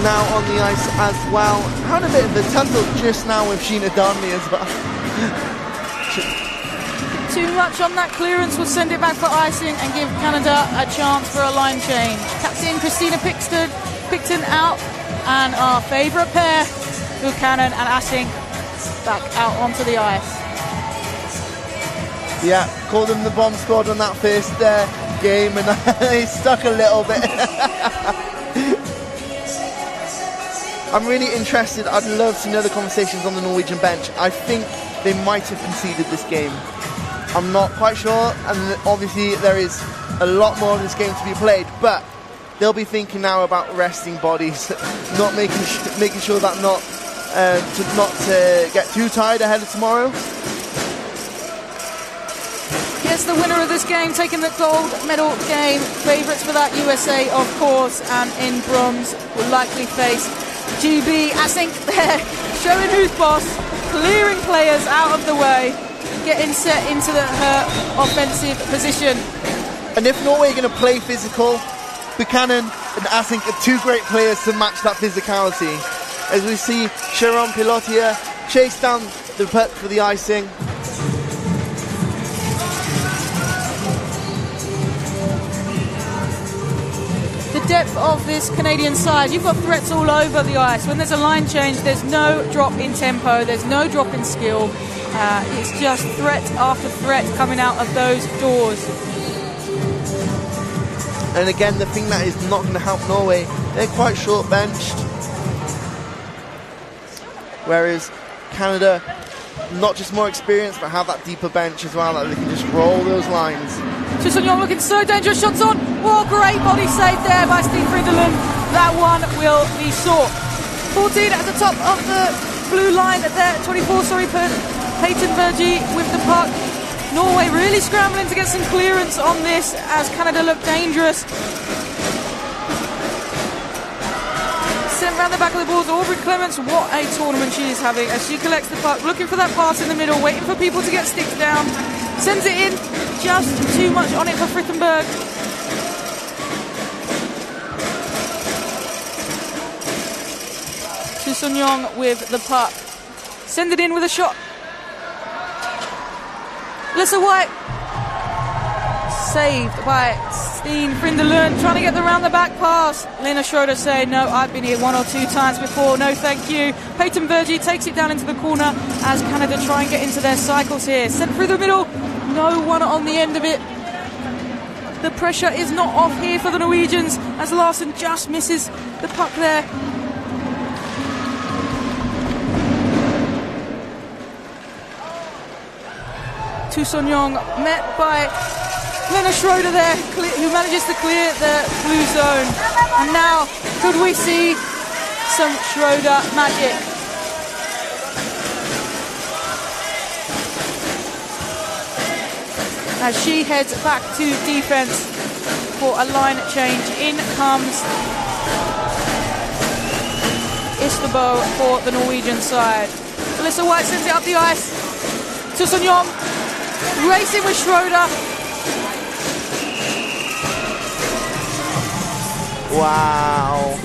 now on the ice as well. Had a bit of a tussle just now with Sheena Dolny as well. Too much on that clearance will send it back for icing and give Canada a chance for a line change. Captain Christina Picton out, and our favourite pair, Buchanan and Assing, back out onto the ice. Yeah, called them the bomb squad on that first game, and they stuck a little bit. I'm really interested. I'd love to know the conversations on the Norwegian bench. I think they might have conceded this game. I'm not quite sure, and obviously there is a lot more of this game to be played, but they'll be thinking now about resting bodies, not making sure that not to get too tired ahead of tomorrow. Yes, the winner of this game taking the gold medal game. Favourites for that, USA, of course, and in bronze will likely face GB. Assink there, showing who's boss, clearing players out of the way, getting set into her offensive position. And if Norway are going to play physical, Buchanan and Assink are two great players to match that physicality. As we see Sharon Pilotia chase down the puck for the icing. The depth of this Canadian side, you've got threats all over the ice. When there's a line change, there's no drop in tempo, there's no drop in skill. It's just threat after threat coming out of those doors. And again, the thing that is not going to help Norway, they're quite short benched. Whereas Canada, not just more experienced, but have that deeper bench as well, that they can just roll those lines. Young looking so dangerous, shots on. Oh, great body save there by Steve Frydenlund. That one will be sought. 14 at the top of the blue line there, 24, Peyton Vergy with the puck. Norway really scrambling to get some clearance on this as Canada look dangerous. Sent round the back of the boards. Aubrey Clements, what a tournament she is having as she collects the puck, looking for that pass in the middle, waiting for people to get sticks down. Sends it in, just too much on it for Frittenberg. Young with the puck. Send it in with a shot. Alyssa White. Saved by Steen Frydenlund, trying to get the round the back pass. Lena Schroeder saying, no, I've been here one or two times before, no thank you. Peyton Vergy takes it down into the corner as Canada try and get into their cycles here. Sent through the middle, no one on the end of it. The pressure is not off here for the Norwegians as Larson just misses the puck there. Young met by Lena Schroeder there, who manages to clear the blue zone. And now, could we see some Schroeder magic? As she heads back to defense for a line change. In comes Istabo for the Norwegian side. Alyssa White sends it up the ice. Young racing with Schroeder. Wow.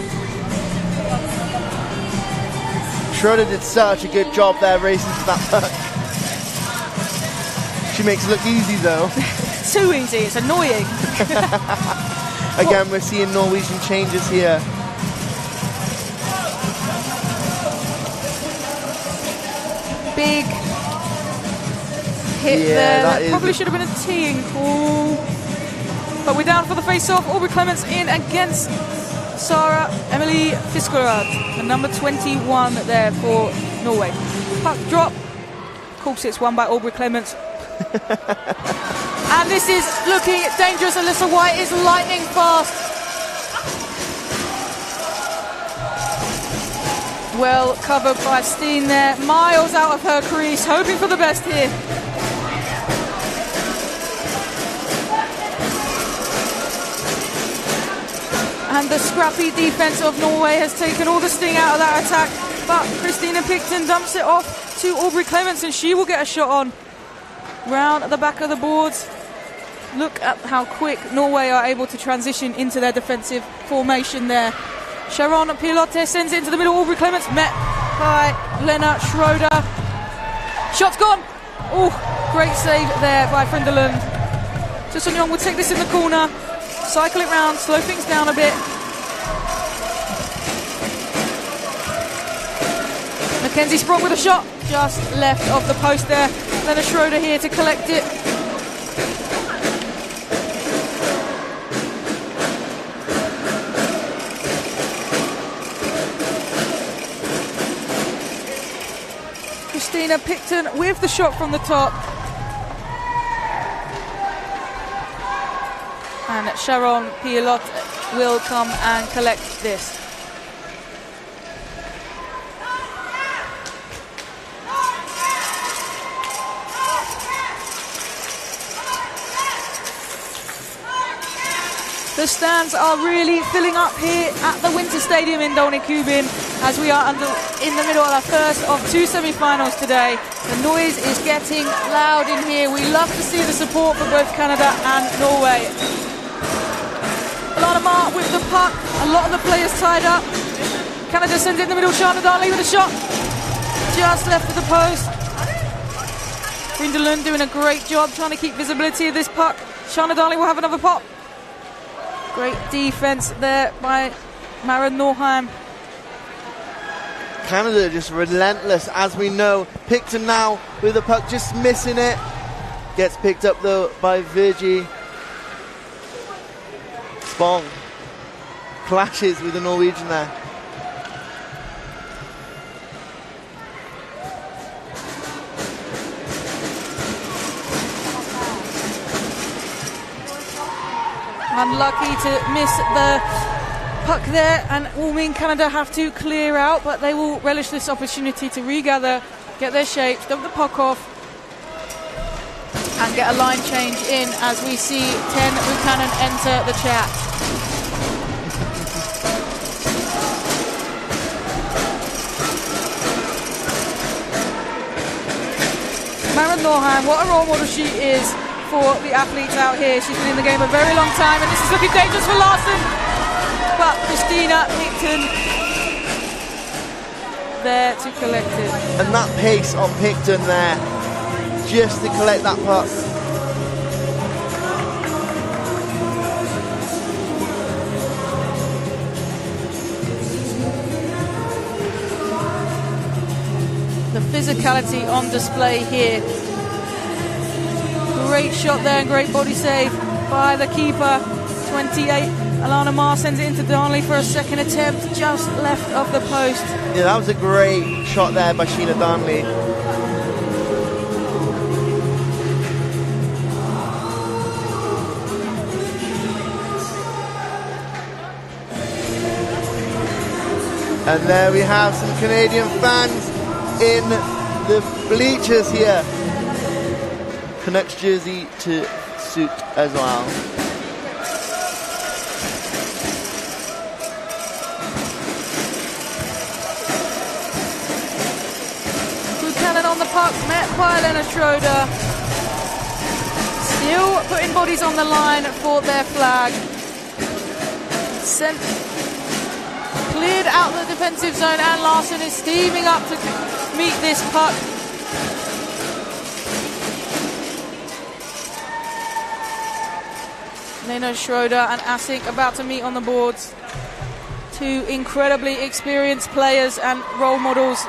Schroeder did such a good job there racing for that puck. She makes it look easy though. Too easy, it's annoying. Again, we're seeing Norwegian changes here. big hit there. That probably should have been a teeing call. But we're down for the face-off. Aubrey Clements in against Sara Emilie Fiskerud, the number 21 there for Norway. Puck drop. Of course, it's won by Aubrey Clements. And this is looking dangerous. Alyssa White is lightning fast. Well covered by Steen there. Miles out of her crease, hoping for the best here. And the scrappy defense of Norway has taken all the sting out of that attack. But Christina Picton dumps it off to Aubrey Clements, and she will get a shot on. Round at the back of the boards. Look at how quick Norway are able to transition into their defensive formation there. Sharon Pilote sends it into the middle. Aubrey Clements met by Lena Schroeder. Shot's gone. Oh, great save there by Frindelund. Justin Young will take this in the corner. Cycle it round, slow things down a bit. Mackenzie Sprong with a shot. Just left of the post there. Lena Schroeder here to collect it. Christina Picton with the shot from the top. And Sharon Pilote will come and collect this. The stands are really filling up here at the Winter Stadium in Dolny Kubin as we are in the middle of our first of two semi-finals today. The noise is getting loud in here. We love to see the support for both Canada and Norway. Alana Marr with the puck. A lot of the players tied up. Canada sends it in the middle. Shana Darley with a shot. Just left of the post. Frindelund doing a great job trying to keep visibility of this puck. Shana Darley will have another pop. Great defense there by Mara Norheim. Canada just relentless, as we know. Picton now with the puck, just missing it. Gets picked up though by Virgie. Spong clashes with the Norwegian there. Unlucky to miss the puck there, and will mean Canada have to clear out, but they will relish this opportunity to regather, get their shapes, dump the puck off, and get a line change in as we see Ten Buchanan enter the chat. Maren Norheim, what a role model she is for the athletes out here. She's been in the game a very long time, and this is looking dangerous for Larson. But Christina Picton there to collect it. And that pace on Picton there, just to collect that puck. The physicality on display here. Great shot there and great body save by the keeper. 28. Alana Marr sends it into Darnley for a second attempt, just left of the post. Yeah, that was a great shot there by Sheena Darnley. And there we have some Canadian fans in the bleachers here. Canucks jersey to suit as well. Buchanan on the puck, met by Lena Schroeder. Still putting bodies on the line for their flag. Cleared out the defensive zone, and Larson is steaming up to meet this puck. Lena Schroeder and Asik about to meet on the boards. Two incredibly experienced players and role models.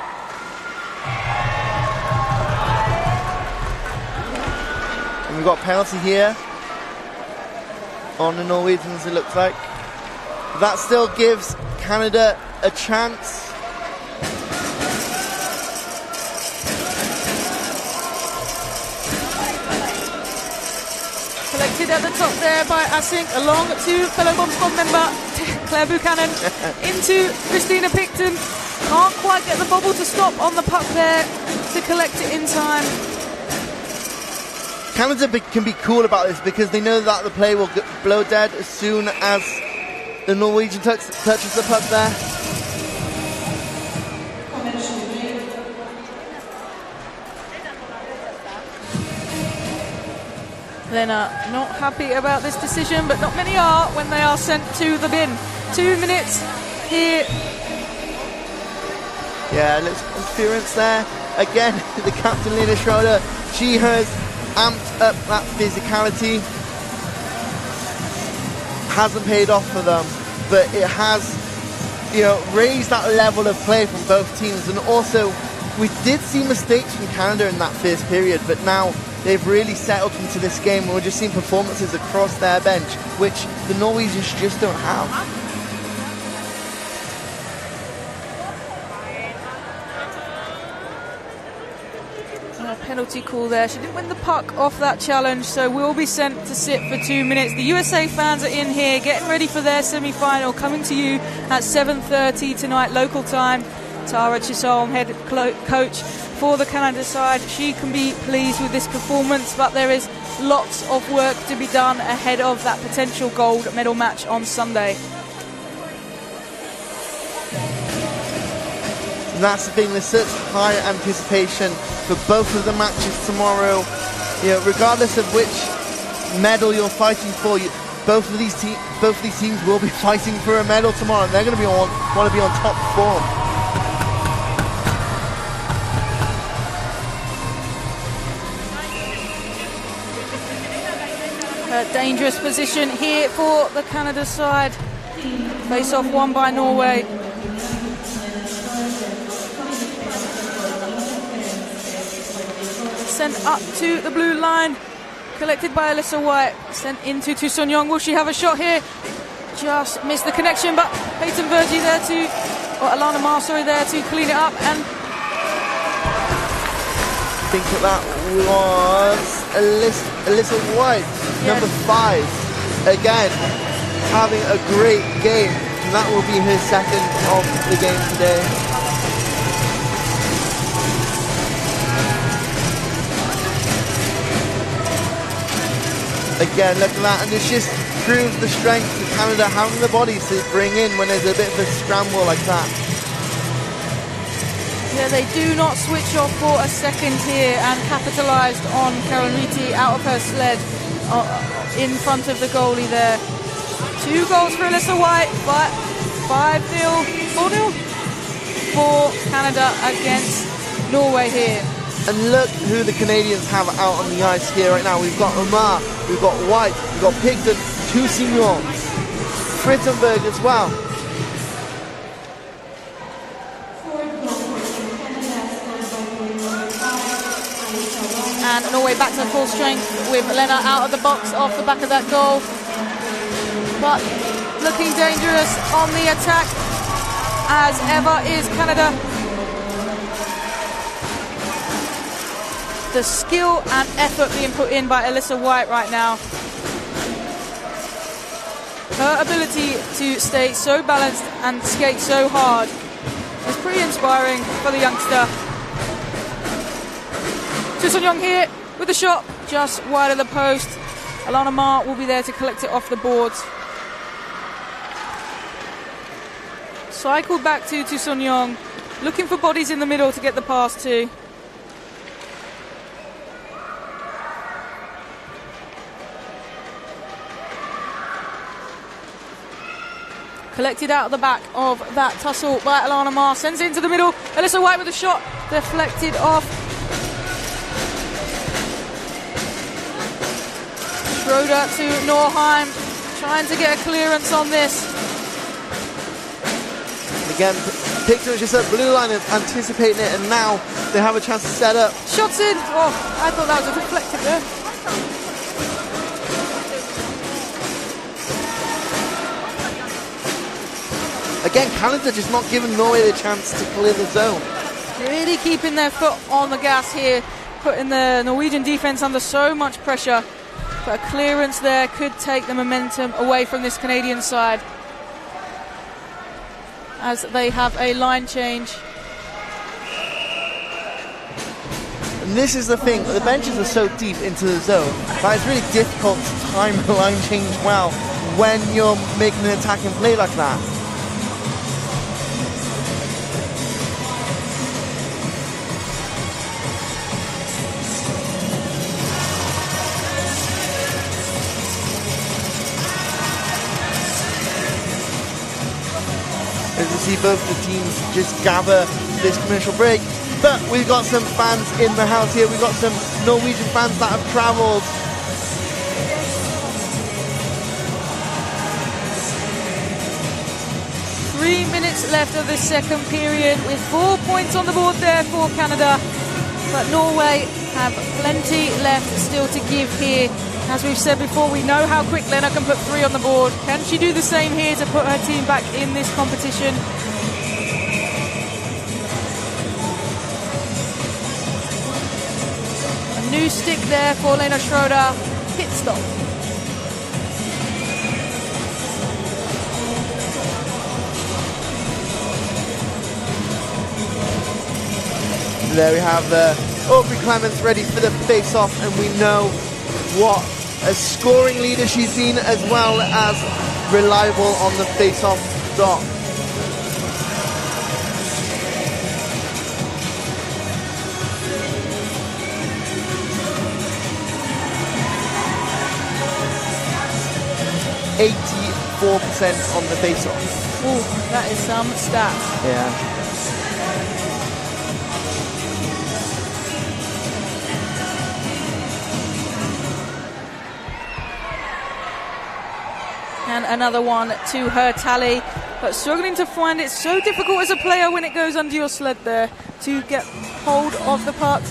We've got a penalty here on the Norwegians, it looks like. That still gives Canada a chance. Collected at the top there by Asink, along to fellow bomb squad member Claire Buchanan, into Christina Picton. Can't quite get the bobble to stop on the puck there to collect it in time. Canada can be cool about this because they know that the play will blow dead as soon as the Norwegian touches the puck there. Lena not happy about this decision, but not many are when they are sent to the bin. 2 minutes here. Yeah, let's experience there. Again, the captain, Lena Schroeder, she has amped up that physicality. Hasn't paid off for them, but it has, raised that level of play from both teams. And also, we did see mistakes from Canada in that first period, but now they've really settled into this game, and we're just seeing performances across their bench, which the Norwegians just don't have. Penalty call there. She didn't win the puck off that challenge, so will be sent to sit for 2 minutes. The USA fans are in here getting ready for their semi-final, coming to you at 7:30 tonight local time. Tara Chisholm, head coach for the Canada side, she can be pleased with this performance, but there is lots of work to be done ahead of that potential gold medal match on Sunday. And that's the thing, there's such high anticipation for both of the matches tomorrow. Regardless of which medal you're fighting for, both of these teams will be fighting for a medal tomorrow, and they're going to want to be on top form. A dangerous position here for the Canada side. Face off won by Norway. Sent up to the blue line, collected by Alyssa White, sent into Tuson Young. Will she have a shot here? Just missed the connection, but Peyton Vergy there Alana Marr, there to clean it up. And I think that was Alyssa White, number 5, again having a great game, and that will be her second of the game today. Again, look at that, and this just proves the strength of Canada having the bodies to bring in when there's a bit of a scramble like that. Yeah, they do not switch off for a second here, and capitalised on Karen Riti out of her sled in front of the goalie there. 2 goals for Alyssa White, but 5-0, 4-0 for Canada against Norway here. And look who the Canadians have out on the ice here right now. We've got Omar, we've got White, we've got Pigden, Toussignon, Frittenberg as well. And Norway back to full strength with Lena out of the box off the back of that goal. But looking dangerous on the attack, as ever is Canada. The skill and effort being put in by Alyssa White right now. Her ability to stay so balanced and skate so hard is pretty inspiring for the youngster. Tuson Young here with the shot, just wide of the post. Alana Marr will be there to collect it off the boards. Cycled back to Tuson Young, looking for bodies in the middle to get the pass to. Collected out of the back of that tussle by Alana Marr. Sends it into the middle. Alyssa White with a shot. Deflected off. Schroeder to Norheim. Trying to get a clearance on this. Again, Picton just at blue line, anticipating it, and now they have a chance to set up. Shots in. Oh, I thought that was a deflected there. Again, Canada just not giving Norway the chance to clear the zone. Really keeping their foot on the gas here, putting the Norwegian defense under so much pressure. But a clearance there could take the momentum away from this Canadian side as they have a line change. And this is the thing, the benches are so deep into the zone that it's really difficult to time the line change well when you're making an attacking play like that. As you see both the teams just gather this commercial break. But we've got some fans in the house here. We've got some Norwegian fans that have travelled. Three minutes left of the second period with 4 points on the board there for Canada. But Norway have plenty left still to give here. As we've said before, we know how quick Lena can put 3 on the board. Can she do the same here to put her team back in this competition? A new stick there for Lena Schroeder. Pit stop. There we have Aubrey Clements ready for the face-off, and we know what a scoring leader she's been, as well as reliable on the face-off dot. %84% on the face-off. Ooh, that is some stats. Yeah. And another one to her tally, but struggling to find it so difficult as a player when it goes under your sled there to get hold of the puck.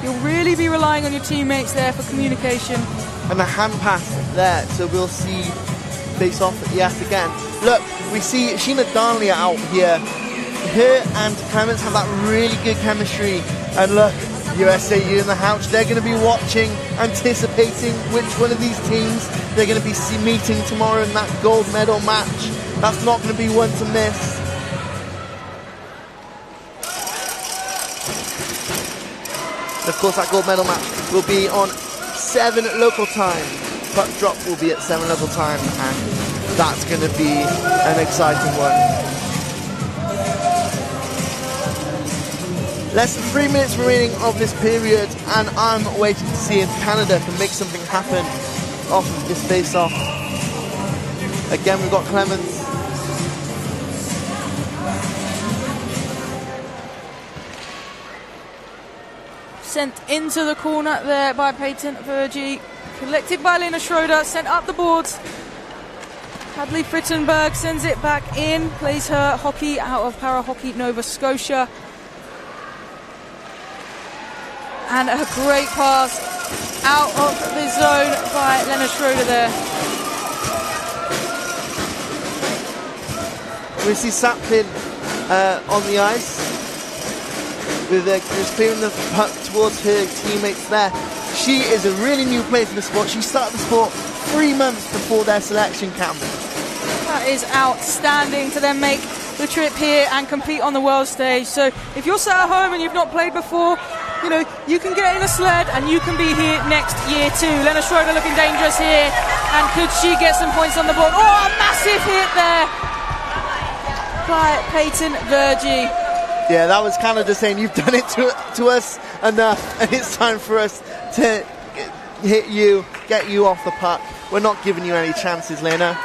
You'll really be relying on your teammates there for communication. And a hand pass there, so we'll see face off yet again. Look, we see Sheena Darnley out here. Her and Clements have that really good chemistry. And look, USAU in the house, they're going to be watching, anticipating which one of these teams they're going to be meeting tomorrow in that gold medal match. That's not going to be one to miss. Of course, that gold medal match will be on 7 local time. Puck drop will be at 7 local time, and that's going to be an exciting one. Less than 3 minutes remaining of this period, and I'm waiting to see if Canada can make something happen off of this face-off. Again, we've got Clements. Sent into the corner there by Peyton Vergy. Collected by Lena Schroeder, sent up the boards. Hadley Frittenberg sends it back in, plays her hockey out of Para Hockey Nova Scotia. And a great pass out of the zone by Lena Schroeder there. We see Saplin on the ice, with just clearing the puck towards her teammates there. She is a really new player for the sport. She started the sport 3 months before their selection camp. That is outstanding to then make the trip here and compete on the world stage. So if you're sat at home and you've not played before, you know, you can get in a sled and you can be here next year too. Lena Schroeder looking dangerous here, and could she get some points on the board? Oh, a massive hit there by Peyton Vergy. Yeah, that was Canada saying, you've done it to us enough, and it's time for us to hit you, get you off the puck. We're not giving you any chances, Lena.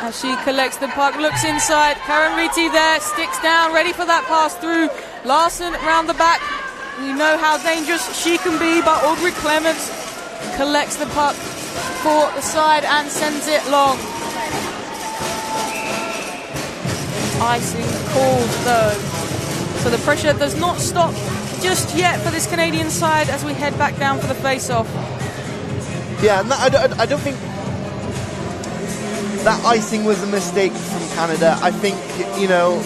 As she collects the puck, looks inside. Karen Riti there, sticks down, ready for that pass through. Larson round the back. You know how dangerous she can be, but Aubrey Clements collects the puck for the side and sends it long. Icing called though. So the pressure does not stop just yet for this Canadian side as we head back down for the face-off. Yeah, and I don't think that icing was a mistake from Canada. I think, you know,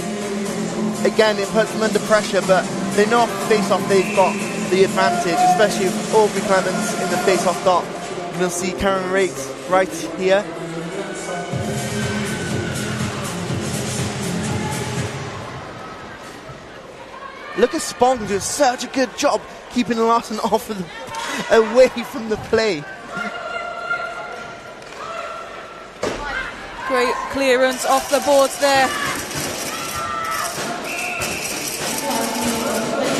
again, it puts them under pressure, but they know off the face-off they've got the advantage, especially with Aubrey Clemens in the face-off dot. We'll see Karen Rakes right here. Look at Spong doing such a good job keeping Larson off of away from the play. Great clearance off the boards there.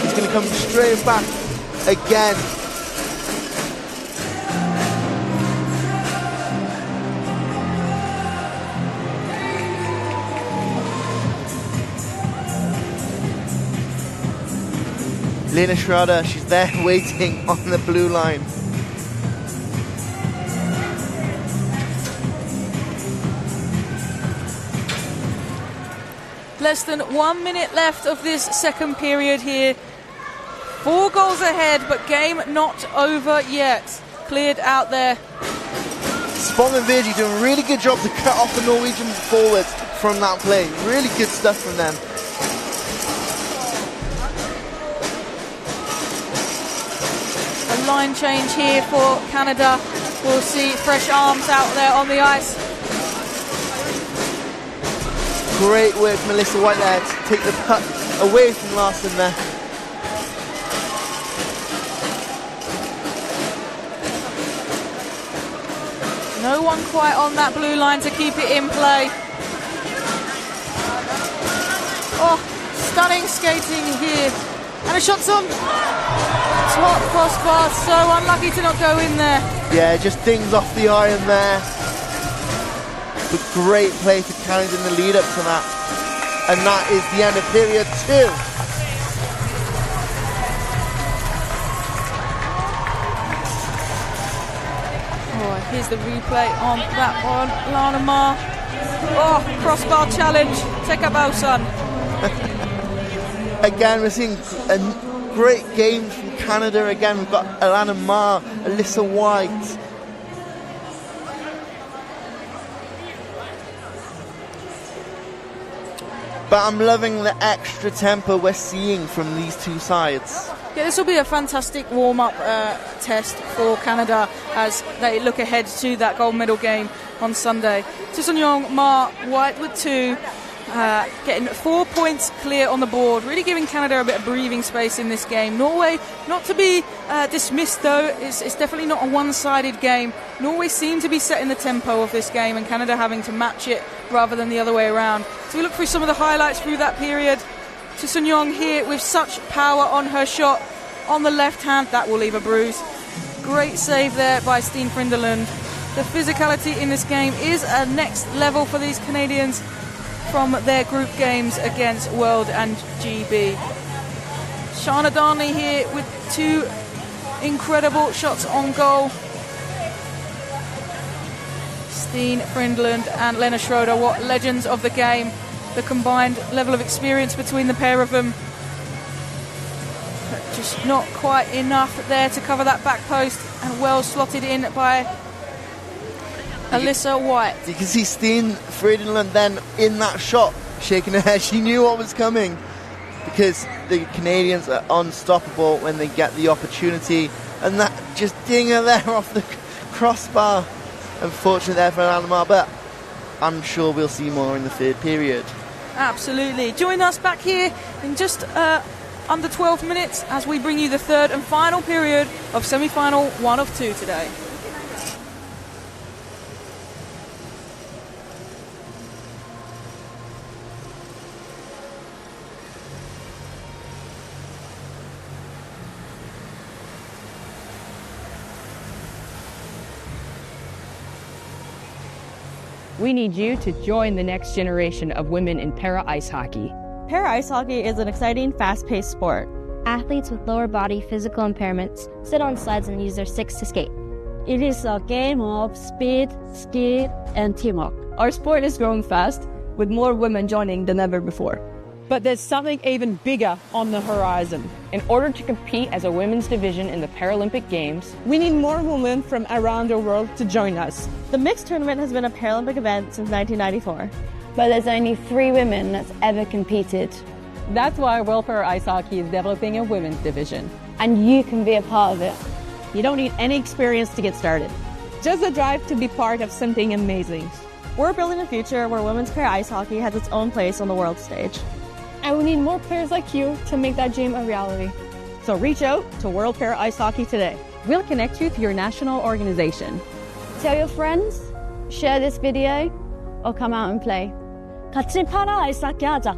He's going to come straight back again. Lena Schroeder, she's there waiting on the blue line. Less than 1 minute left of this second period here. 4 goals ahead, but game not over yet. Cleared out there. Spong and Virgie doing a really good job to cut off the Norwegian forwards from that play. Really good stuff from them. A line change here for Canada. We'll see fresh arms out there on the ice. Great work, Melissa White there to take the puck away from Larson there. No one quite on that blue line to keep it in play. Oh, stunning skating here. And a shot's on top crossbar, so unlucky to not go in there. Yeah, just dings off the iron there. But great play for Canada in the lead up to that. And that is the end of period 2. Oh, here's the replay on that one. Lana Ma. Oh, crossbar challenge. Tekabausan. Again, we're seeing a great game from Canada. Again, we've got Alana Ma, Alyssa White. But I'm loving the extra tempo we're seeing from these two sides. Yeah, this will be a fantastic warm-up test for Canada as they look ahead to that gold medal game on Sunday. Tisonyong, Ma, White with 2, getting 4 points clear on the board, really giving Canada a bit of breathing space in this game. Norway, not to be dismissed though, it's definitely not a one-sided game. Norway seem to be setting the tempo of this game and Canada having to match it rather than the other way around. So we look through some of the highlights through that period. Tisonyong here with such power on her shot on the left hand, that will leave a bruise. Great save there by Steen Frindeland. The physicality in this game is a next level for these Canadians from their group games against World and GB. Shana Darnley here with 2 incredible shots on goal. Steen Frindeland and Lena Schroeder, what legends of the game. The combined level of experience between the pair of them. But just not quite enough there to cover that back post, and well slotted in by Alyssa White. You can see Steen Frindeland then in that shot, shaking her head. She knew what was coming because the Canadians are unstoppable when they get the opportunity. And that just dinger there off the crossbar. Unfortunate there for Alana, but I'm sure we'll see more in the third period. Absolutely. Join us back here in just under 12 minutes as we bring you the third and final period of semi-final 1 of 2 today. We need you to join the next generation of women in para ice hockey. Para ice hockey is an exciting, fast-paced sport. Athletes with lower body physical impairments sit on slides and use their sticks to skate. It is a game of speed, skill, and teamwork. Our sport is growing fast, with more women joining than ever before. But there's something even bigger on the horizon. In order to compete as a women's division in the Paralympic Games, We need more women from around the world to join us. The mixed tournament has been a Paralympic event since 1994. But there's only 3 women that's ever competed. That's why World Para Ice Hockey is developing a women's division. And you can be a part of it. You don't need any experience to get started. Just a drive to be part of something amazing. We're building a future where women's para ice hockey has its own place on the world stage. And we need more players like you to make that dream a reality. So reach out to World Para Ice Hockey today. We'll connect you to your national organization. Tell your friends, share this video, or come out and play. 같이 파라 아이스 하키 하자.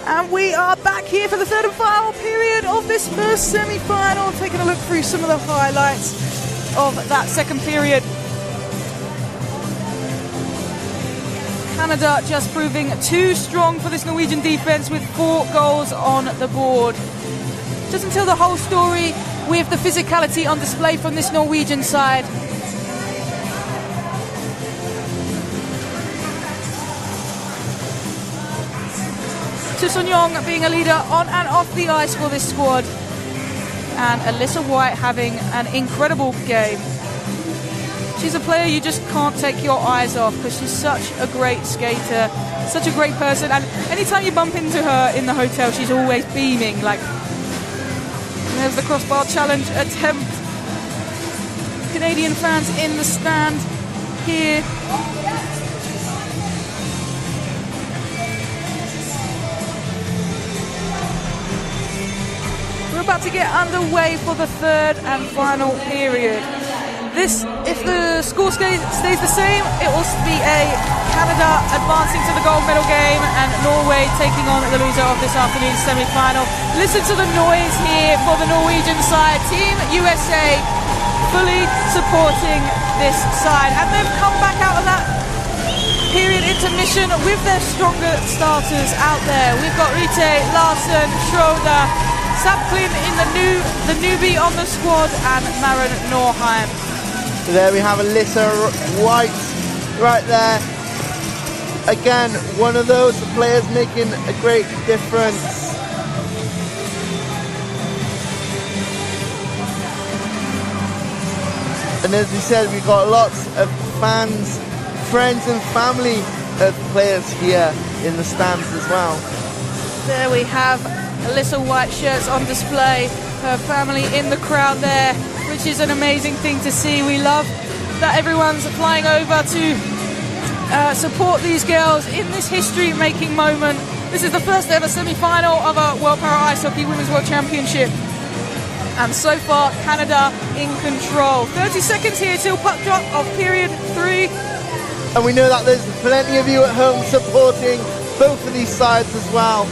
And we are back here for the third and final period of this first semi-final. Taking a look through some of the highlights of that second period. Canada just proving too strong for this Norwegian defence with 4 goals on the board. Doesn't tell the whole story with the physicality on display from this Norwegian side. Tusun-Young being a leader on and off the ice for this squad. And Alyssa White having an incredible game. She's a player you just can't take your eyes off because she's such a great skater, such a great person. And anytime you bump into her in the hotel, she's always beaming. Like, there's the crossbar challenge attempt. Canadian fans in the stand here. We're about to get underway for the third and final period. This, if the score stays the same, it will be a Canada advancing to the gold medal game and Norway taking on the loser of this afternoon's semi-final. Listen to the noise here for the Norwegian side. Team USA fully supporting this side. And they've come back out of that period intermission with their stronger starters out there. We've got Rite, Larsen, Schroeder, Sapklin in the newbie on the squad, and Maren Norheim. There we have Alyssa White right there. Again, one of those players making a great difference. And as we said, we've got lots of fans, friends and family of players here in the stands as well. There we have Alyssa White shirts on display, her family in the crowd there, which is an amazing thing to see. We love that everyone's flying over to support these girls in this history-making moment. This is the first ever semi-final of a World Para Ice Hockey Women's World Championship. And so far, Canada in control. 30 seconds here till puck drop of period 3. And we know that there's plenty of you at home supporting both of these sides as well.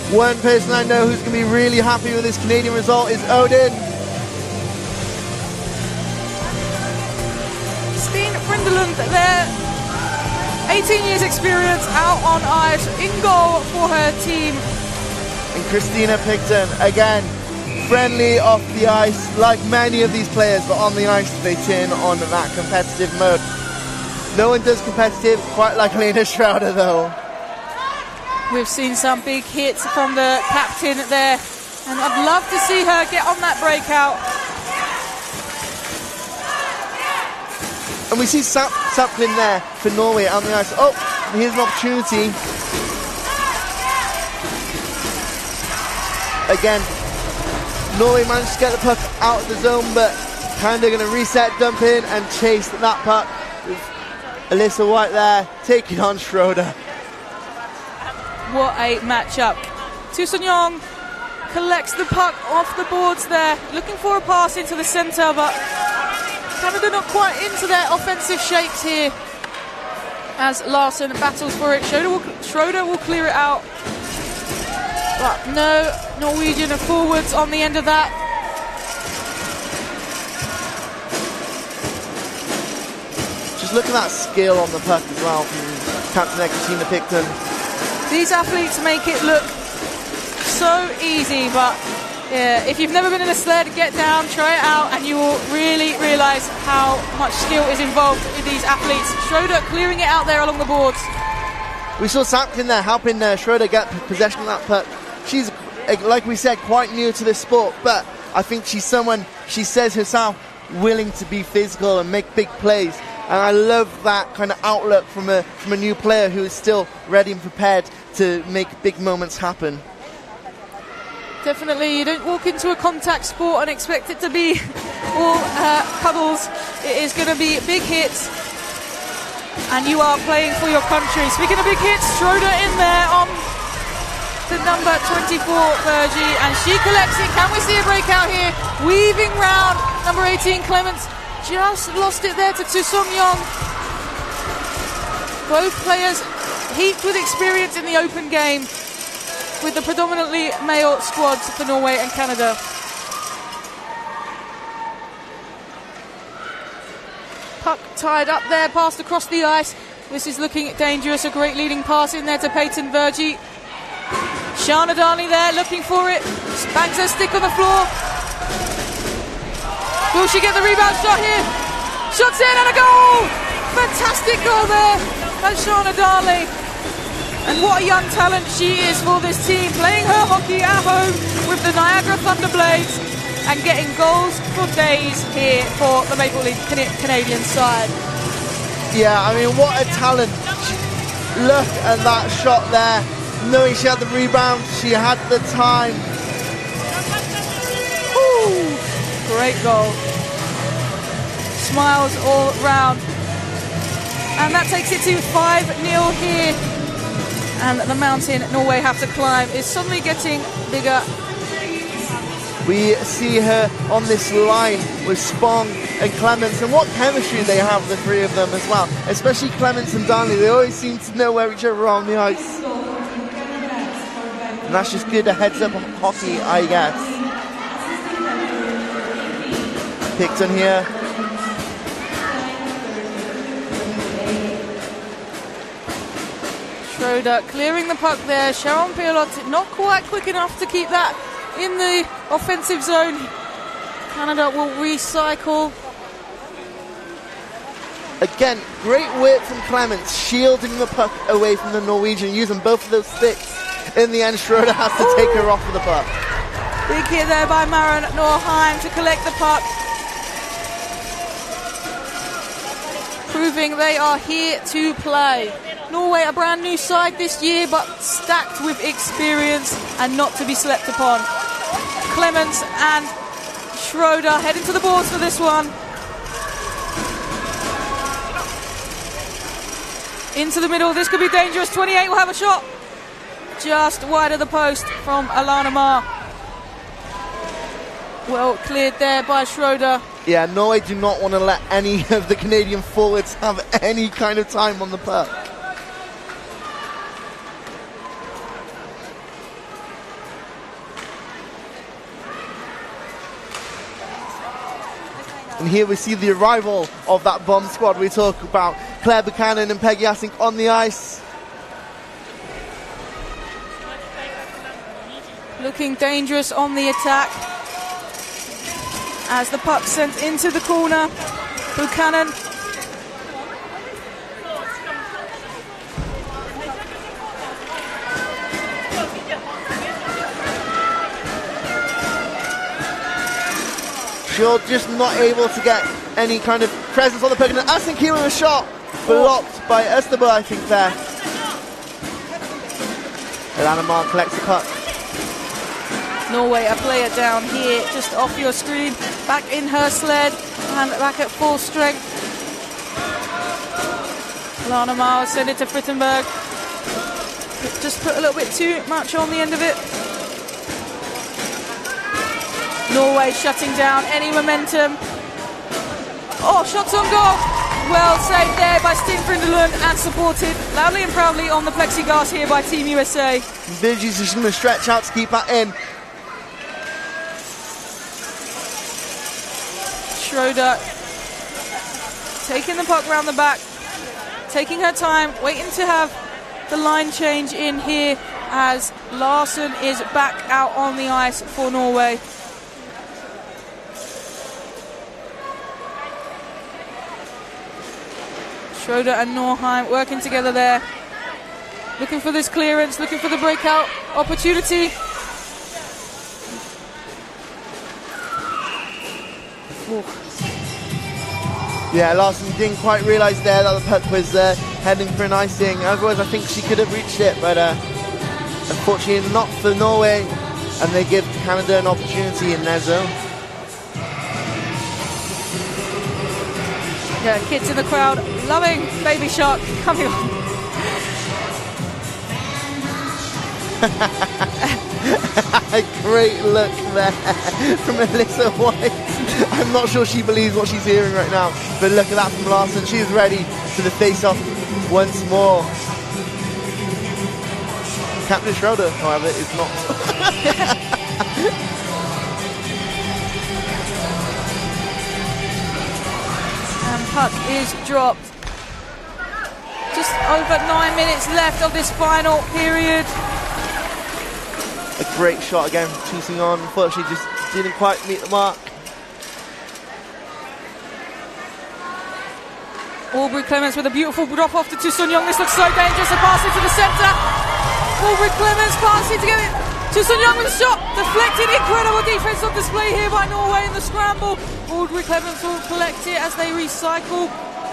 One person I know who's going to be really happy with this Canadian result is Odin. Steen Frindelund there, 18 years experience out on ice, in goal for her team. And Christina Picton, again, friendly off the ice, like many of these players, but on the ice they turn on that competitive mode. No one does competitive quite like Lena Schroeder though. We've seen some big hits from the captain there, and I'd love to see her get on that breakout. And we see Sapklin there for Norway on the ice. Oh, here's an opportunity. Again, Norway managed to get the puck out of the zone, but kind of going to reset, dump in, and chase that puck. With Alyssa White there, taking on Schroeder. What a matchup. Tusun-Young collects the puck off the boards there, looking for a pass into the centre, but Canada not quite into their offensive shapes here as Larsen battles for it. Schroeder will clear it out, but no Norwegian forwards on the end of that. Just look at that skill on the puck as well from Captain Christina Picton. These athletes make it look so easy, but yeah, if you've never been in a sled, get down, try it out, and you will really realise how much skill is involved with these athletes. Schroeder clearing it out there along the boards. We saw Sapklin there helping Schroeder get possession of that puck. She's, like we said, quite new to this sport, but I think she's someone, she says herself, willing to be physical and make big plays. And I love that kind of outlook from a new player who is still ready and prepared to make big moments happen. Definitely, you don't walk into a contact sport and expect it to be all cuddles. It is going to be big hits, and you are playing for your country. Speaking of big hits, Schroeder in there on the number 24, Bergie, and she collects it. Can we see a breakout here? Weaving round, number 18, Clements. Just lost it there to Tusun-Young. Both players heaped with experience in the open game. with the predominantly male squads for Norway and Canada. Puck tied up there, passed across the ice. This is looking dangerous. A great leading pass in there to Peyton Virgie. Shana Dolny there looking for it. Bangs her stick on the floor. Will she get the rebound shot here? Shots in and a goal! Fantastic goal there by Shana Dolny. And what a young talent she is for this team, playing her hockey at home with the Niagara Thunderblades and getting goals for days here for the Maple Leaf Canadian side. Yeah, I mean, what a talent. Look at that shot there. Knowing she had the rebound, she had the time. Ooh, great goal. Smiles all round. And that takes it to 5-0 here. And the mountain Norway have to climb is suddenly getting bigger. We see her on this line with Spong and Clements, and what chemistry they have, the three of them as well. Especially Clements and Dolny, they always seem to know where each other are on the ice. And that's just good, a heads-up hockey, I guess. Picton here. Schroeder clearing the puck there. Sharon Pialot not quite quick enough to keep that in the offensive zone. Canada will recycle. Again, great work from Clements, shielding the puck away from the Norwegian, using both of those sticks. In the end, Schroeder has to take her off with the puck. Big hit there by Maren Norheim to collect the puck. Proving they are here to play. Norway, a brand new side this year, but stacked with experience and not to be slept upon. Clements and Schroeder heading to the boards for this one. Into the middle, this could be dangerous. 28 will have a shot. Just wide of the post from Alana Marr. Well cleared there by Schroeder. Yeah, Norway do not want to let any of the Canadian forwards have any kind of time on the puck. And here we see the arrival of that bomb squad we talk about. Claire Buchanan and Peggy Asink on the ice. Looking dangerous on the attack. As the puck sent into the corner. Buchanan. Shaw just not able to get any kind of presence on the puck. And Asink here with a shot. Blocked by Esteba, I think, there. Alana Marr collects the puck. Norway, a player down here, just off your screen, back in her sled, and back at full strength. Lana Marr send it to Frittenberg. Just put a little bit too much on the end of it. Norway shutting down any momentum. Oh, shots on goal. Well saved there by Sten Frindelund and supported loudly and proudly on the plexiglass here by Team USA. Virgie's just going to stretch out to keep that in. Schroeder taking the puck round the back, taking her time, waiting to have the line change in here as Larson is back out on the ice for Norway. Schroeder and Norheim working together there, looking for this clearance, looking for the breakout opportunity. Ooh. Yeah, Larson didn't quite realise there that the puck was heading for an icing. Otherwise, I think she could have reached it, but unfortunately not for Norway, and they give Canada an opportunity in their zone. Yeah, kids in the crowd loving Baby Shark coming on. A great look there from Alyssa White. I'm not sure she believes what she's hearing right now, but look at that from Larson. She's ready for the face-off once more. Captain Schroeder, however, is not. And puck is dropped. Just over 9 minutes left of this final period. A great shot again from Chu Sung-yeon. Unfortunately, just didn't quite meet the mark. Aubrey Clements with a beautiful drop off to Chu Sung-yeon. This looks so dangerous. A pass into the centre. Aubrey Clements passing to get it. Chu Sung-yeon with a shot. Deflected. Incredible defence on display here by Norway in the scramble. Aubrey Clements will collect it as they recycle.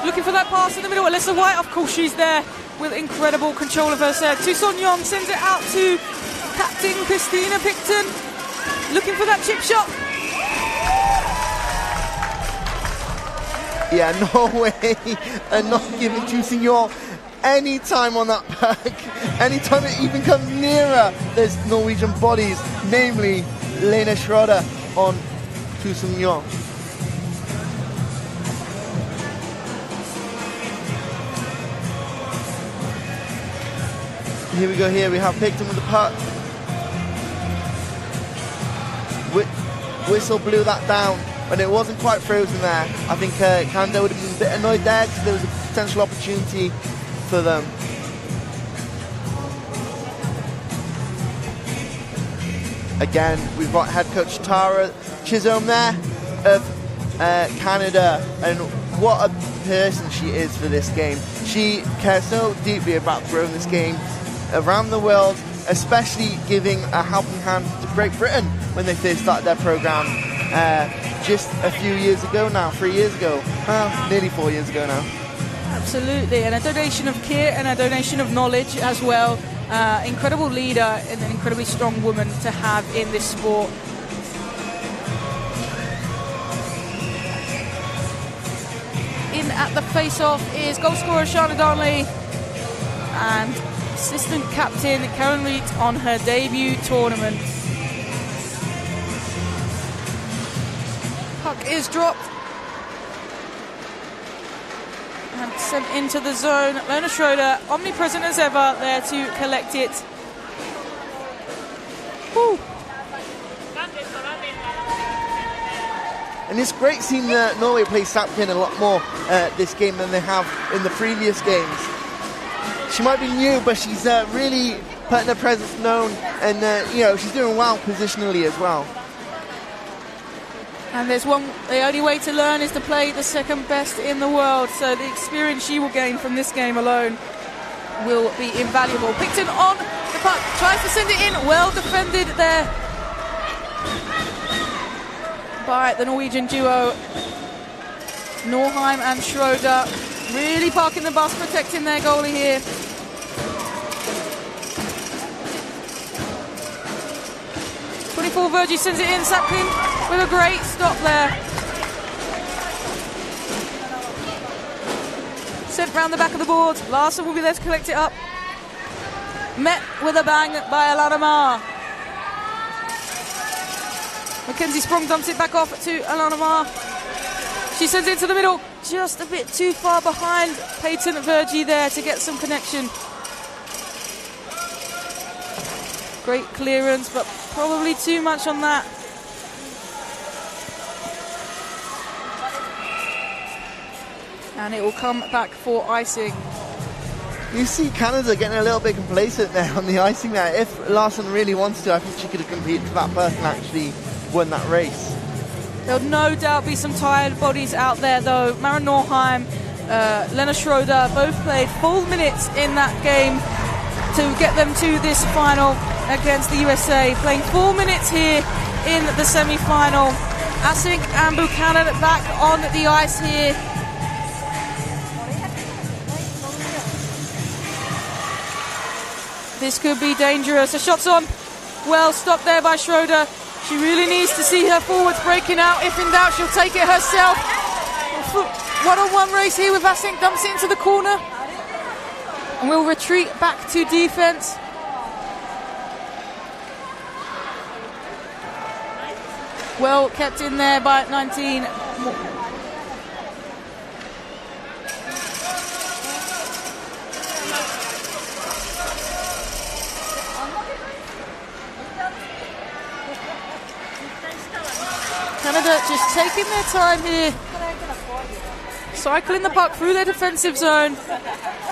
Looking for that pass in the middle. Alyssa White, of course, she's there with incredible control of her set. Chu Sung-yeon sends it out to captain Christina Picton. Looking for that chip shot. Yeah, Norway are not giving Chu Sung-yeon any time on that puck. Any time it even comes nearer, there's Norwegian bodies, namely Lena Schroeder on Chu Sung-yeon. Here we go, here we have Picton with the puck. Whistle blew that down when it wasn't quite frozen there. I think Canada would have been a bit annoyed there because there was a potential opportunity for them. Again, we've got head coach Tara Chisholm there of Canada, and what a person she is for this game. She cares so deeply about growing this game around the world, especially giving a helping hand to Great Britain when they first started their program just a few years ago now, 3 years ago, well, nearly 4 years ago now. Absolutely, and a donation of kit and a donation of knowledge as well. Incredible leader and an incredibly strong woman to have in this sport. In at the face-off is goalscorer Shana Darnley and assistant captain Karen Reed on her debut tournament. Puck is dropped and sent into the zone. Lena Schroeder, omnipresent as ever, there to collect it. Woo. And it's great seeing Norway play Sapkin a lot more this game than they have in the previous games. She might be new, but she's really putting her presence known, and she's doing well positionally as well. And the only way to learn is to play the second best in the world, so the experience she will gain from this game alone will be invaluable. Picton on the puck, tries to send it in, well defended there by the Norwegian duo, Norheim and Schroeder. Really parking the bus, protecting their goalie here. Virgie sends it in, Sapkin with a great stop there. Sent round the back of the board. Larson will be there to collect it up. Met with a bang by Alana Marr. Mackenzie Sprung dumps it back off to Alana Marr. She sends it into the middle, just a bit too far behind Peyton Virgie there to get some connection. Great clearance, but probably too much on that. And it will come back for icing. You see Canada getting a little bit complacent there on the icing there. If Larson really wants to, I think she could have competed for that berth and actually won that race. There'll no doubt be some tired bodies out there though. Maren Norheim, Lena Schroeder both played full minutes in that game to get them to this final against the USA, playing 4 minutes here in the semi-final. Asink and Buchanan back on the ice here. This could be dangerous. A shot's on. Well stopped there by Schroeder. She really needs to see her forwards breaking out. If in doubt, she'll take it herself. One-on-one race here with Asink, dumps it into the corner. And we'll retreat back to defense. Well kept in there by 19. Canada just taking their time here. Cycling the puck through their defensive zone.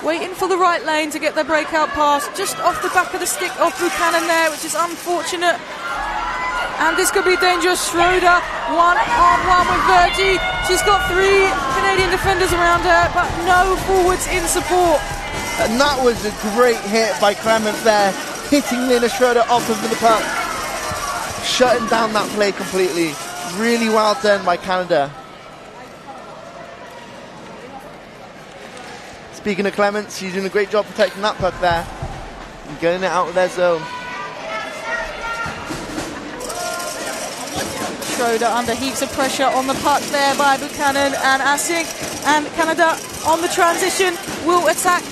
Waiting for the right lane to get their breakout pass. Just off the back of the stick of Buchanan there, which is unfortunate. And this could be dangerous. Schroeder, one-on-one with Virgie. She's got 3 Canadian defenders around her, but no forwards in support. And that was a great hit by Clements there, hitting Lena Schroeder off of the puck, shutting down that play completely. Really well done by Canada. Speaking of Clements, she's doing a great job protecting that puck there and getting it out of their zone. Schroeder under heaps of pressure on the puck there by Buchanan and Asing, and Canada on the transition will attack.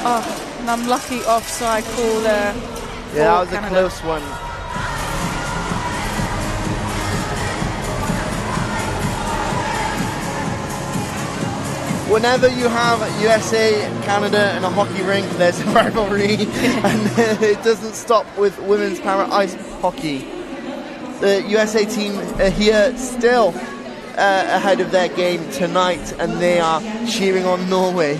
Oh, an unlucky offside call there. Yeah, that was Canada. A close one. Whenever you have USA, Canada in a hockey rink, there's a rivalry, and it doesn't stop with women's para ice hockey. The USA team are here still ahead of their game tonight, and they are cheering on Norway.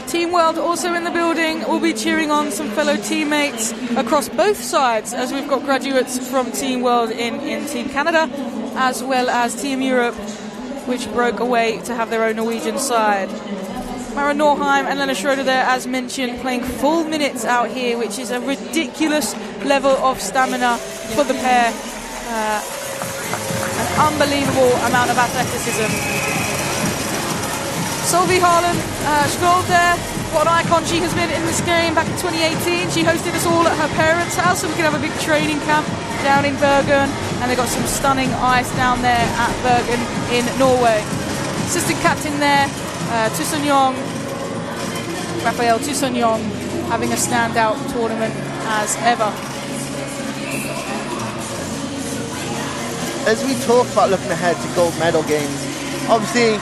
Team World also in the building. Will be cheering on some fellow teammates across both sides, as we've got graduates from Team World in Team Canada, as well as Team Europe, which broke away to have their own Norwegian side. Mara Norheim and Lena Schroeder there, as mentioned, playing full minutes out here, which is a ridiculous level of stamina for the pair. An unbelievable amount of athleticism. Solveig Harlan Skjold there, what an icon she has been in this game. Back in 2018, she hosted us all at her parents' house, so we could have a big training camp down in Bergen, and they got some stunning ice down there at Bergen in Norway. Assistant captain there, Tussonyong, Raphael Tussonyong, having a standout tournament as ever. As we talk about looking ahead to gold medal games, obviously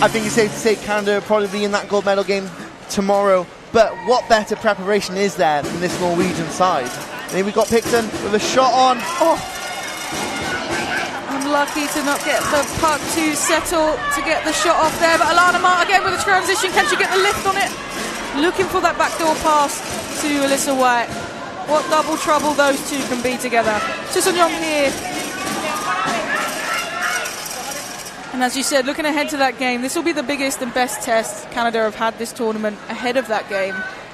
I think it's safe to say Canada will probably be in that gold medal game tomorrow, but what better preparation is there than this Norwegian side? And here we got Picton with a shot on. Oh, unlucky to not get the puck to settle to get the shot off there, but Alana Mart again with a transition. Can she get the lift on it? Looking for that backdoor pass to Alyssa White. What double trouble those two can be together. Tussonyong here. And as you said, looking ahead to that game, this will be the biggest and best test Canada have had this tournament ahead of that game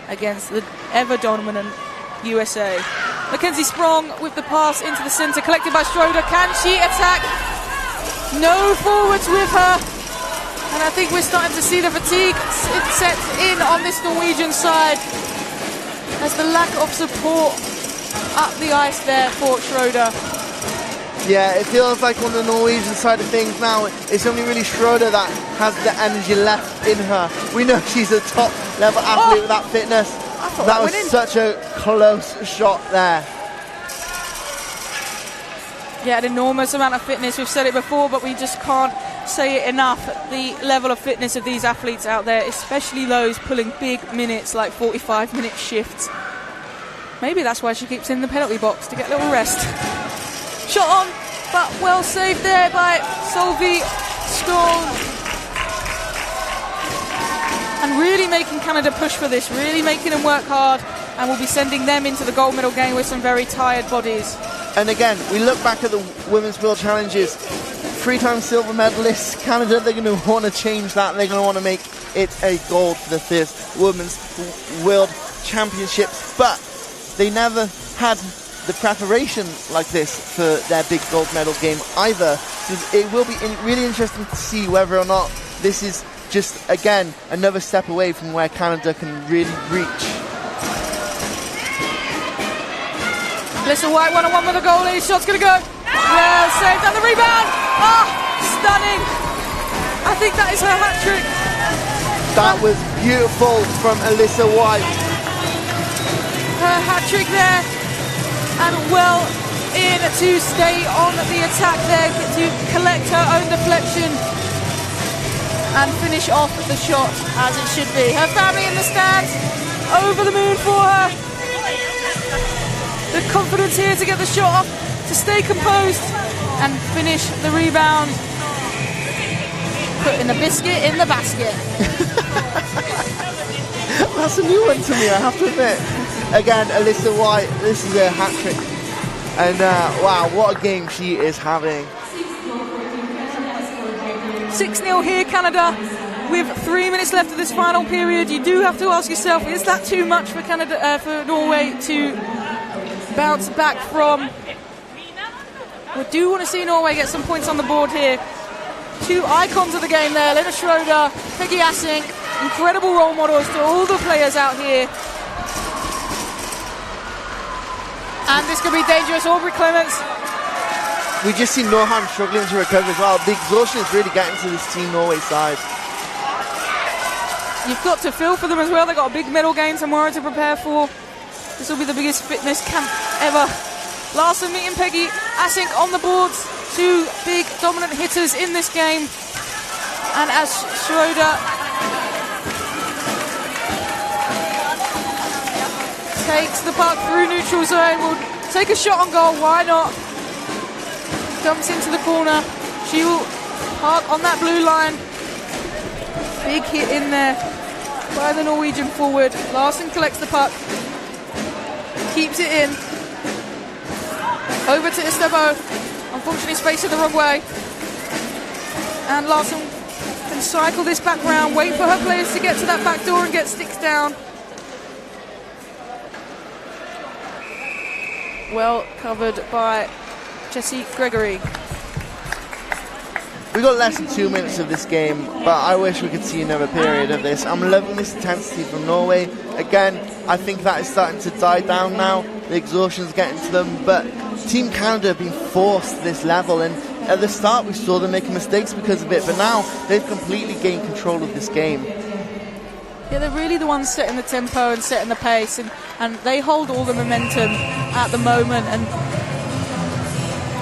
against the ever-dominant USA. Mackenzie Sprong with the pass into the centre, collected by Schroeder. Can she attack? No forwards with her. And I think we're starting to see the fatigue set in on this Norwegian side, as the lack of support up the ice there for Schroeder. Yeah, it feels like on the Norwegian side of things now, it's only really Schroeder that has the energy left in her. We know she's a top level athlete with that fitness. That was such a close shot there. Yeah, an enormous amount of fitness. We've said it before, but we just can't say it enough. The level of fitness of these athletes out there, especially those pulling big minutes like 45-minute shifts. Maybe that's why she keeps in the penalty box, to get a little rest. Shot on, but well saved there by Solveig Skjold. And really making Canada push for this, really making them work hard, and we'll be sending them into the gold medal game with some very tired bodies. And again, we look back at the Women's World Challenges, 3-time silver medalists. Canada, they're going to want to change that. They're going to want to make it a gold for the first Women's World Championships. But they never had the preparation like this for their big gold medal game either. So it will be really interesting to see whether or not this is just, again, another step away from where Canada can really reach. Alyssa White one-on-one with the goalie. Shot's going to go. Well saved. And the rebound. Stunning. I think that is her hat-trick. That was beautiful from Alyssa White. Her hat-trick there. And well in to stay on the attack there, to collect her own deflection and finish off the shot as it should be. Her family in the stands, over the moon for her. the confidence here to get the shot off, to stay composed and finish the rebound. Putting the biscuit in the basket. That's a new one to me, I have to admit. Again, Alyssa White, this is a hat trick. And wow, what a game she is having. 6-0 here, Canada, with 3 minutes left of this final period. You do have to ask yourself, is that too much for Canada, for Norway to bounce back from? We do want to see Norway get some points on the board here. Two icons of the game there, Lena Schroeder, Peggy Assink, incredible role models to all the players out here. And this could be dangerous. Aubrey Clements. We just see Norheim struggling to recover as well. The exhaustion is really getting to this Team Norway side. You've got to feel for them as well. They've got a big medal game tomorrow to prepare for. This will be the biggest fitness camp ever. Larson meeting Peggy Assink on the boards. Two big dominant hitters in this game. And as Schroeder takes the puck through neutral zone, will take a shot on goal. Why not? Dumps into the corner. She will park on that blue line. Big hit in there by the Norwegian forward. Larson collects the puck. Keeps it in. Over to Istabo. Unfortunately spaced it the wrong way. And Larson can cycle this back round, wait for her players to get to that back door and get sticks down. Well covered by Jessie Gregory. We got less than 2 minutes of this game, but I wish we could see another period of this. I'm loving this intensity from Norway. Again, I think that is starting to die down now. The exhaustion's getting to them, but Team Canada have been forced to this level, and at the start we saw them making mistakes because of it, but now they've completely gained control of this game. Yeah, they're really the ones setting the tempo and setting the pace, and they hold all the momentum at the moment, and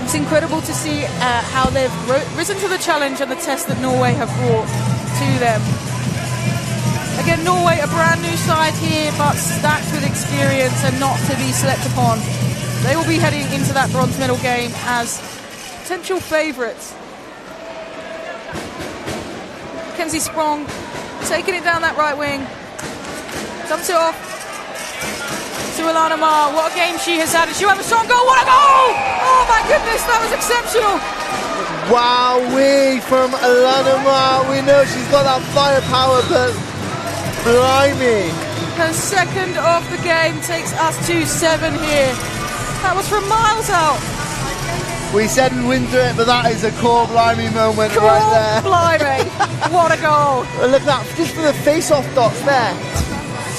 it's incredible to see how they've risen to the challenge and the test that Norway have brought to them. Again, Norway, a brand new side here, but stacked with experience and not to be slept upon. They will be heading into that bronze medal game as potential favourites. Kenzie Sprong taking it down that right wing. Dumps it off to Alana Maher. What a game she has had. She'll have a strong goal. What a goal! Oh my goodness, that was exceptional. Wowee from Alana Maher. We know she's got that firepower, but blimey. Her second of the game takes us to 7 here. That was from miles out. We said we wouldn't do it, but that is a core blimey moment right there. Blimey. What a goal. Look at that, just for the face-off dots there.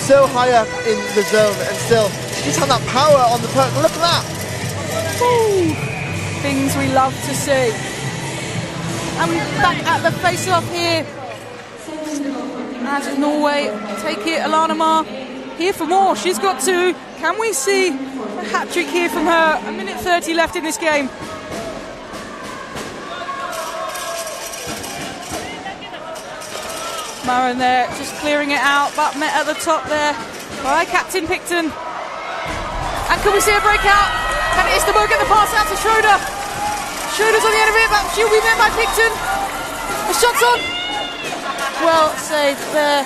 So high up in the zone, and still just had that power on the puck. Look at that. Woo. Things we love to see. And back at the face-off here. As Norway take it, Alana Maher here for more. She's got 2. Can we see a hat-trick here from her? 1:30 left in this game. Marin there, just clearing it out, but met at the top there by Captain Picton. And can we see a breakout? Can Istabo get the pass out to Schroeder? Schroeder's on the end of it, but she'll be met by Picton. The shot's on. Well saved there.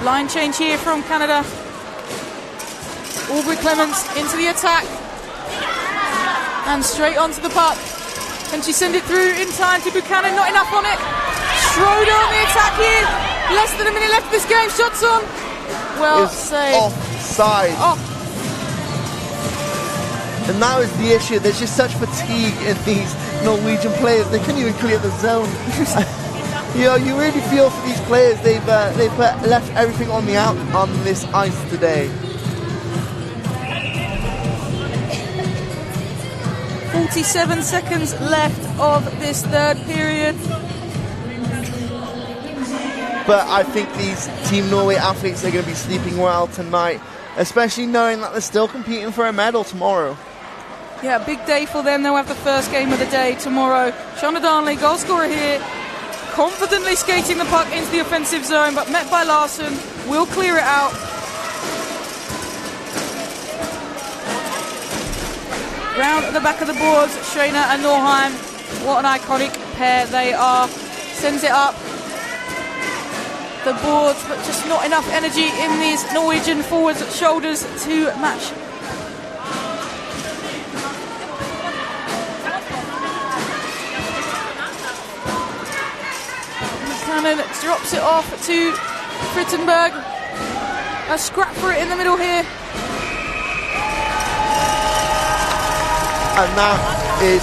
Line change here from Canada. Aubrey Clements into the attack. And straight onto the puck. Can she send it through in time to Buchanan? Not enough on it. Schroeder on the attack here. Less than a minute left of this game. Shots on. Well saved. Offside. Oh. And that was the issue. There's just such fatigue in these Norwegian players. They couldn't even clear the zone. You know, you really feel for these players. They've left everything on this ice today. 47 seconds left of this third period. But I think these Team Norway athletes are going to be sleeping well tonight, especially knowing that they're still competing for a medal tomorrow. Yeah, big day for them. They'll have the first game of the day tomorrow. Shauna Darnley, goal scorer here, confidently skating the puck into the offensive zone, but met by Larson, will clear it out. round at the back of the boards. Schreiner and Norheim, what an iconic pair they are. Sends it up the boards, but just not enough energy in these Norwegian forwards' shoulders to match. Cannon drops it off to Frittenberg. A scrap for it in the middle here. And that is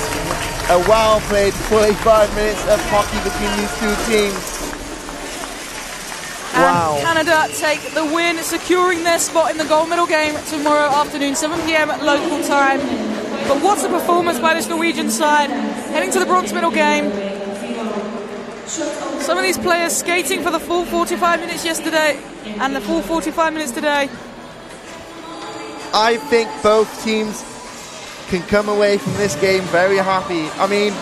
a well-played 45 minutes of hockey between these two teams. Wow. And Canada take the win, securing their spot in the gold medal game tomorrow afternoon, 7 p.m. local time. But what a performance by this Norwegian side, heading to the bronze medal game. Some of these players skating for the full 45 minutes yesterday and the full 45 minutes today. I think both teams can come away from this game very happy. I mean,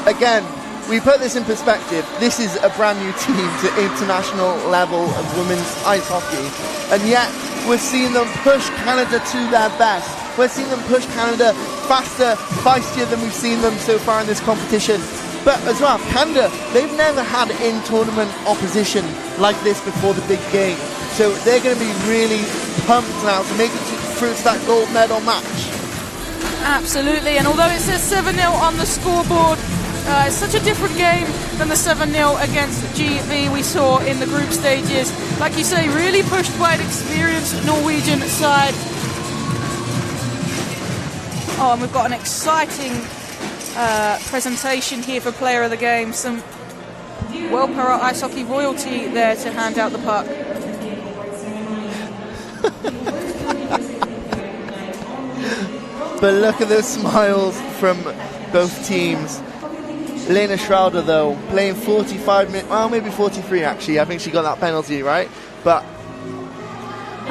again, we put this in perspective. This is a brand new team to international level of women's ice hockey. And yet, we're seeing them push Canada to their best. We're seeing them push Canada faster, feistier than we've seen them so far in this competition. But as well, Canada, they've never had in-tournament opposition like this before the big game. So they're going to be really pumped now to make it through to that gold medal match. Absolutely, and although it says 7-0 on the scoreboard, it's such a different game than the 7-0 against GV we saw in the group stages. Like you say, really pushed by an experienced Norwegian side. Oh, and we've got an exciting presentation here for player of the game. Some World Para Ice Hockey royalty there to hand out the puck. But look at those smiles from both teams. Lena Schroeder, though, playing 45 minutes, well, maybe 43 actually. I think she got that penalty, right? But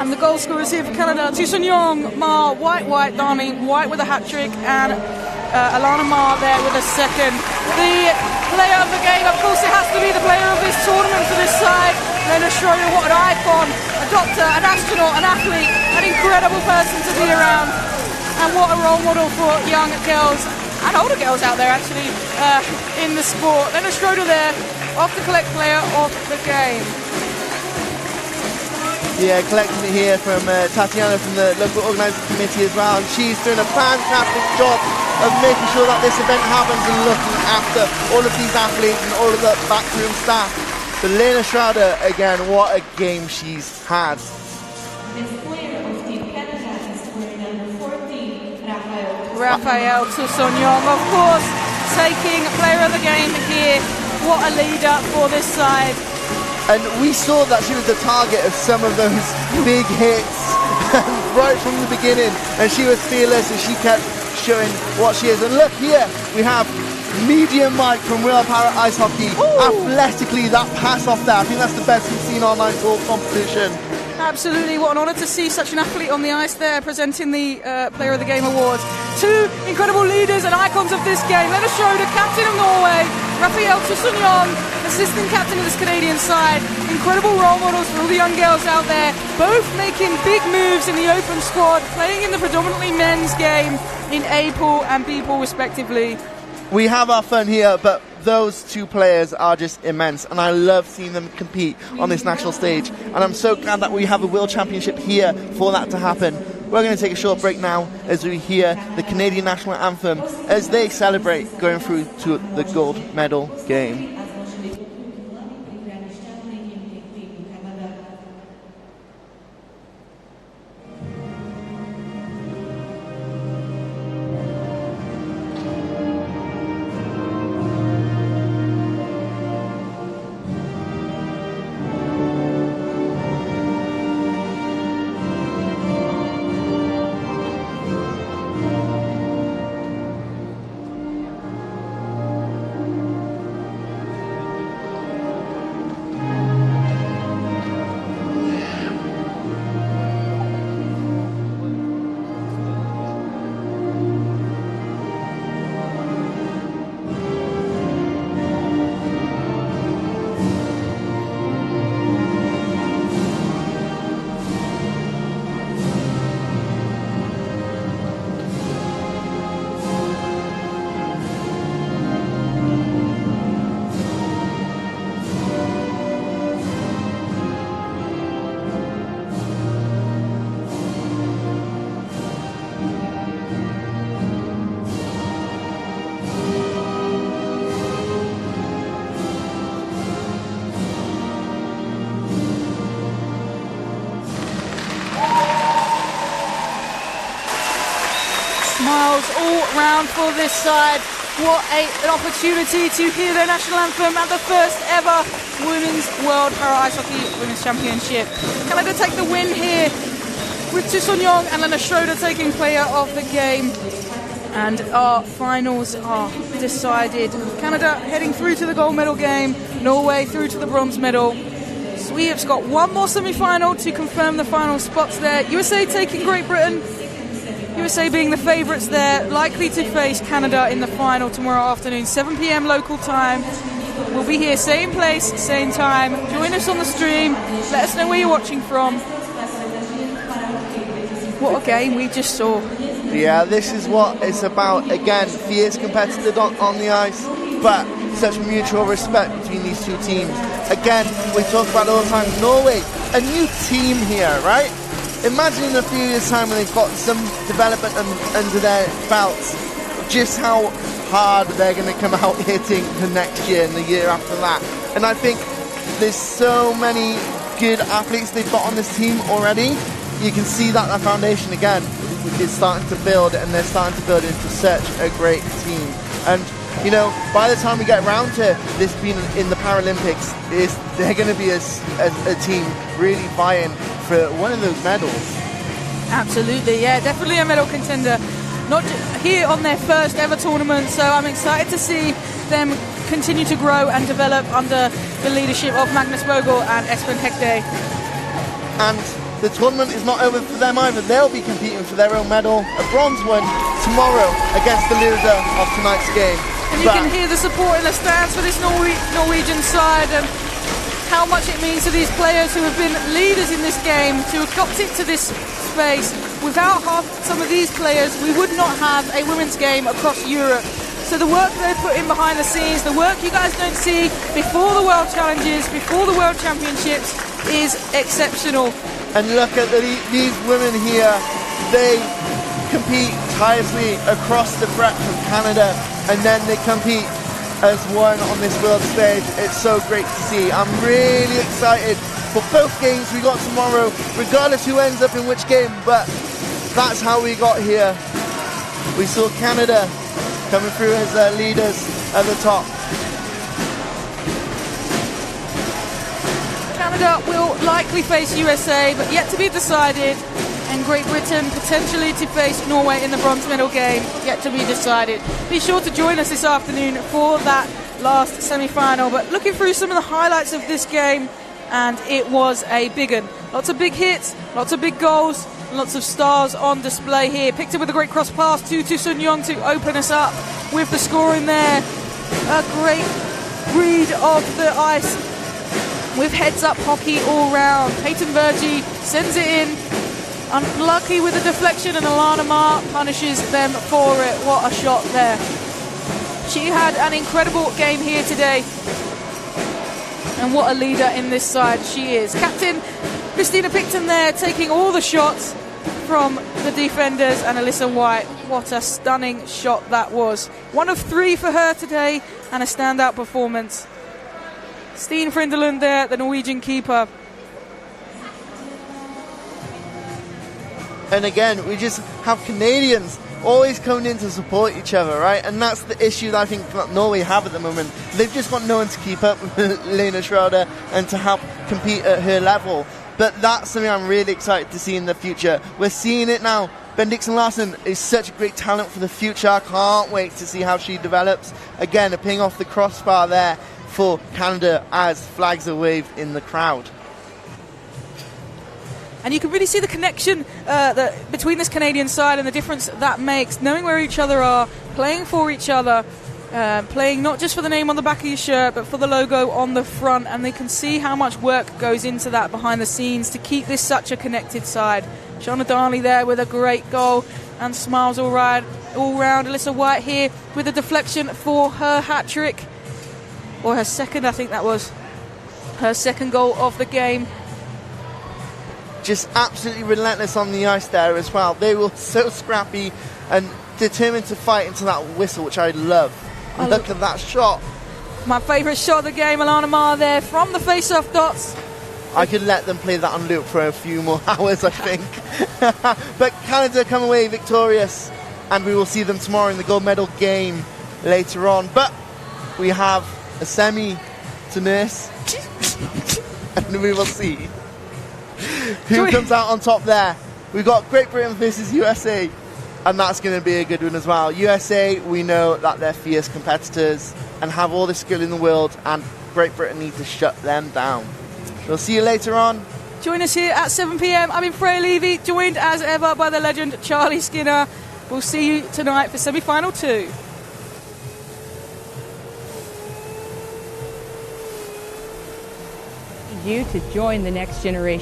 and the goal scorers here for Canada: Tusen Young, Ma, White, Dolny, White with a hat-trick, and Alana Ma there with a second. The player of the game, of course, it has to be the player of this tournament for this side. Lena Schroeder, what an icon, a doctor, an astronaut, an athlete, an incredible person to be around. And what a role model for young girls and older girls out there, actually, in the sport. Lena Schroeder there, off to collect player of the game. Yeah, collecting it here from Tatiana from the local organising committee as well. And she's doing a fantastic job of making sure that this event happens and looking after all of these athletes and all of the backroom staff. But Lena Schroeder, again, what a game she's had. Raphael Tuson-Young, of course, taking player of the game here. What a leader for this side. And we saw that she was the target of some of those big hits right from the beginning. And she was fearless and she kept showing what she is. And look here, we have medium Mike from World Para Ice Hockey. Ooh. Athletically, that pass off there, I think that's the best we've seen online all competition. Absolutely, what an honour to see such an athlete on the ice there presenting the Player of the Game awards. Two incredible leaders and icons of this game. Lena Schroeder, captain of Norway. Raphael Tusen-Young, assistant captain of this Canadian side. Incredible role models for all the young girls out there. Both making big moves in the open squad, playing in the predominantly men's game in A pool and B pool respectively. We have our fun here, but those two players are just immense, and I love seeing them compete on this national stage. And I'm so glad that we have a World Championship here for that to happen. We're going to take a short break now as we hear the Canadian national anthem as they celebrate going through to the gold medal game. Smiles all round for this side. What an opportunity to hear their national anthem at the first ever Women's World Para Ice Hockey Women's Championship. Canada take the win here with Tu Son-young and Lena Schroeder taking player of the game. And our finals are decided. Canada heading through to the gold medal game. Norway through to the bronze medal. Swedes got one more semi-final to confirm the final spots there. USA taking Great Britain. USA being the favourites there, likely to face Canada in the final tomorrow afternoon, 7 p.m. local time. We'll be here, same place, same time. Join us on the stream. Let us know where you're watching from. What a game we just saw. Yeah, this is what it's about. Again, fierce competitive on the ice, but such mutual respect between these two teams. Again, we talk about all the time, Norway, a new team here, right? Imagine in a few years' time when they've got some development under their belts, just how hard they're going to come out hitting the next year and the year after that. And I think there's so many good athletes they've got on this team already. You can see that the foundation again is starting to build, and they're starting to build into such a great team. And you know, by the time we get around to this being in the Paralympics, they're going to be a team really vying for one of those medals. Absolutely, yeah, definitely a medal contender. Not here on their first ever tournament, so I'm excited to see them continue to grow and develop under the leadership of Magnus Vogel and Espen Hegde. And the tournament is not over for them either. They'll be competing for their own medal, a bronze one, tomorrow against the loser of tonight's game. And you can hear the support in the stands for this Norwegian side, and how much it means to these players who have been leaders in this game to have got into this space. Without some of these players, we would not have a women's game across Europe. So the work they've put in behind the scenes, the work you guys don't see before the World Challenges, before the World Championships, is exceptional. And look at these women here. They compete tirelessly across the breadth of Canada, and then they compete as one on this world stage. It's so great to see. I'm really excited for both games we got tomorrow, regardless who ends up in which game, but that's how we got here. We saw Canada coming through as leaders at the top. Canada will likely face USA, but yet to be decided. And Great Britain potentially to face Norway in the bronze medal game, yet to be decided. Be sure to join us this afternoon for that last semi-final. But looking through some of the highlights of this game, and it was a big one. Lots of big hits, lots of big goals, lots of stars on display here. Picked up with a great cross pass to Tu Son-young to open us up with the scoring there. A great read of the ice with heads-up hockey all round. Peyton Virgie sends it in. Unlucky with the deflection, and Alana Marr punishes them for it. What a shot there. She had an incredible game here today. And what a leader in this side she is. Captain Christina Picton there taking all the shots from the defenders, and Alyssa White. What a stunning shot that was. 1 of 3 for her today, and a standout performance. Stine Frindelund there, the Norwegian keeper. And again, we just have Canadians always coming in to support each other, right? And that's the issue that I think that Norway have at the moment. They've just got no one to keep up with Lena Schroeder and to help compete at her level. But that's something I'm really excited to see in the future. We're seeing it now. Bendixen Larsen is such a great talent for the future. I can't wait to see how she develops. Again, a ping off the crossbar there for Canada as flags are waved in the crowd. And you can really see the connection between this Canadian side and the difference that makes, knowing where each other are, playing for each other, playing not just for the name on the back of your shirt, but for the logo on the front. And they can see how much work goes into that behind the scenes to keep this such a connected side. Shauna Darnley there with a great goal, and smiles all round. Alyssa White here with a deflection for her hat-trick, or her second, I think that was her second goal of the game. Just absolutely relentless on the ice there as well. They were so scrappy and determined to fight into that whistle, which I love. Look at that shot. My favourite shot of the game, Alana Marr there from the face-off dots. I could let them play that on loop for a few more hours, I think. But Canada come away victorious. and we will see them tomorrow in the gold medal game later on. But we have a semi to miss, and we will see who comes out on top there. We've got Great Britain versus USA, and that's going to be a good one as well. USA, we know that they're fierce competitors and have all the skill in the world, and Great Britain need to shut them down. We'll see you later on. Join us here at 7 p.m. I'm in Freya Levy, joined as ever by the legend Charlie Skinner. We'll see you tonight for semi-final 2. You to join the next generation.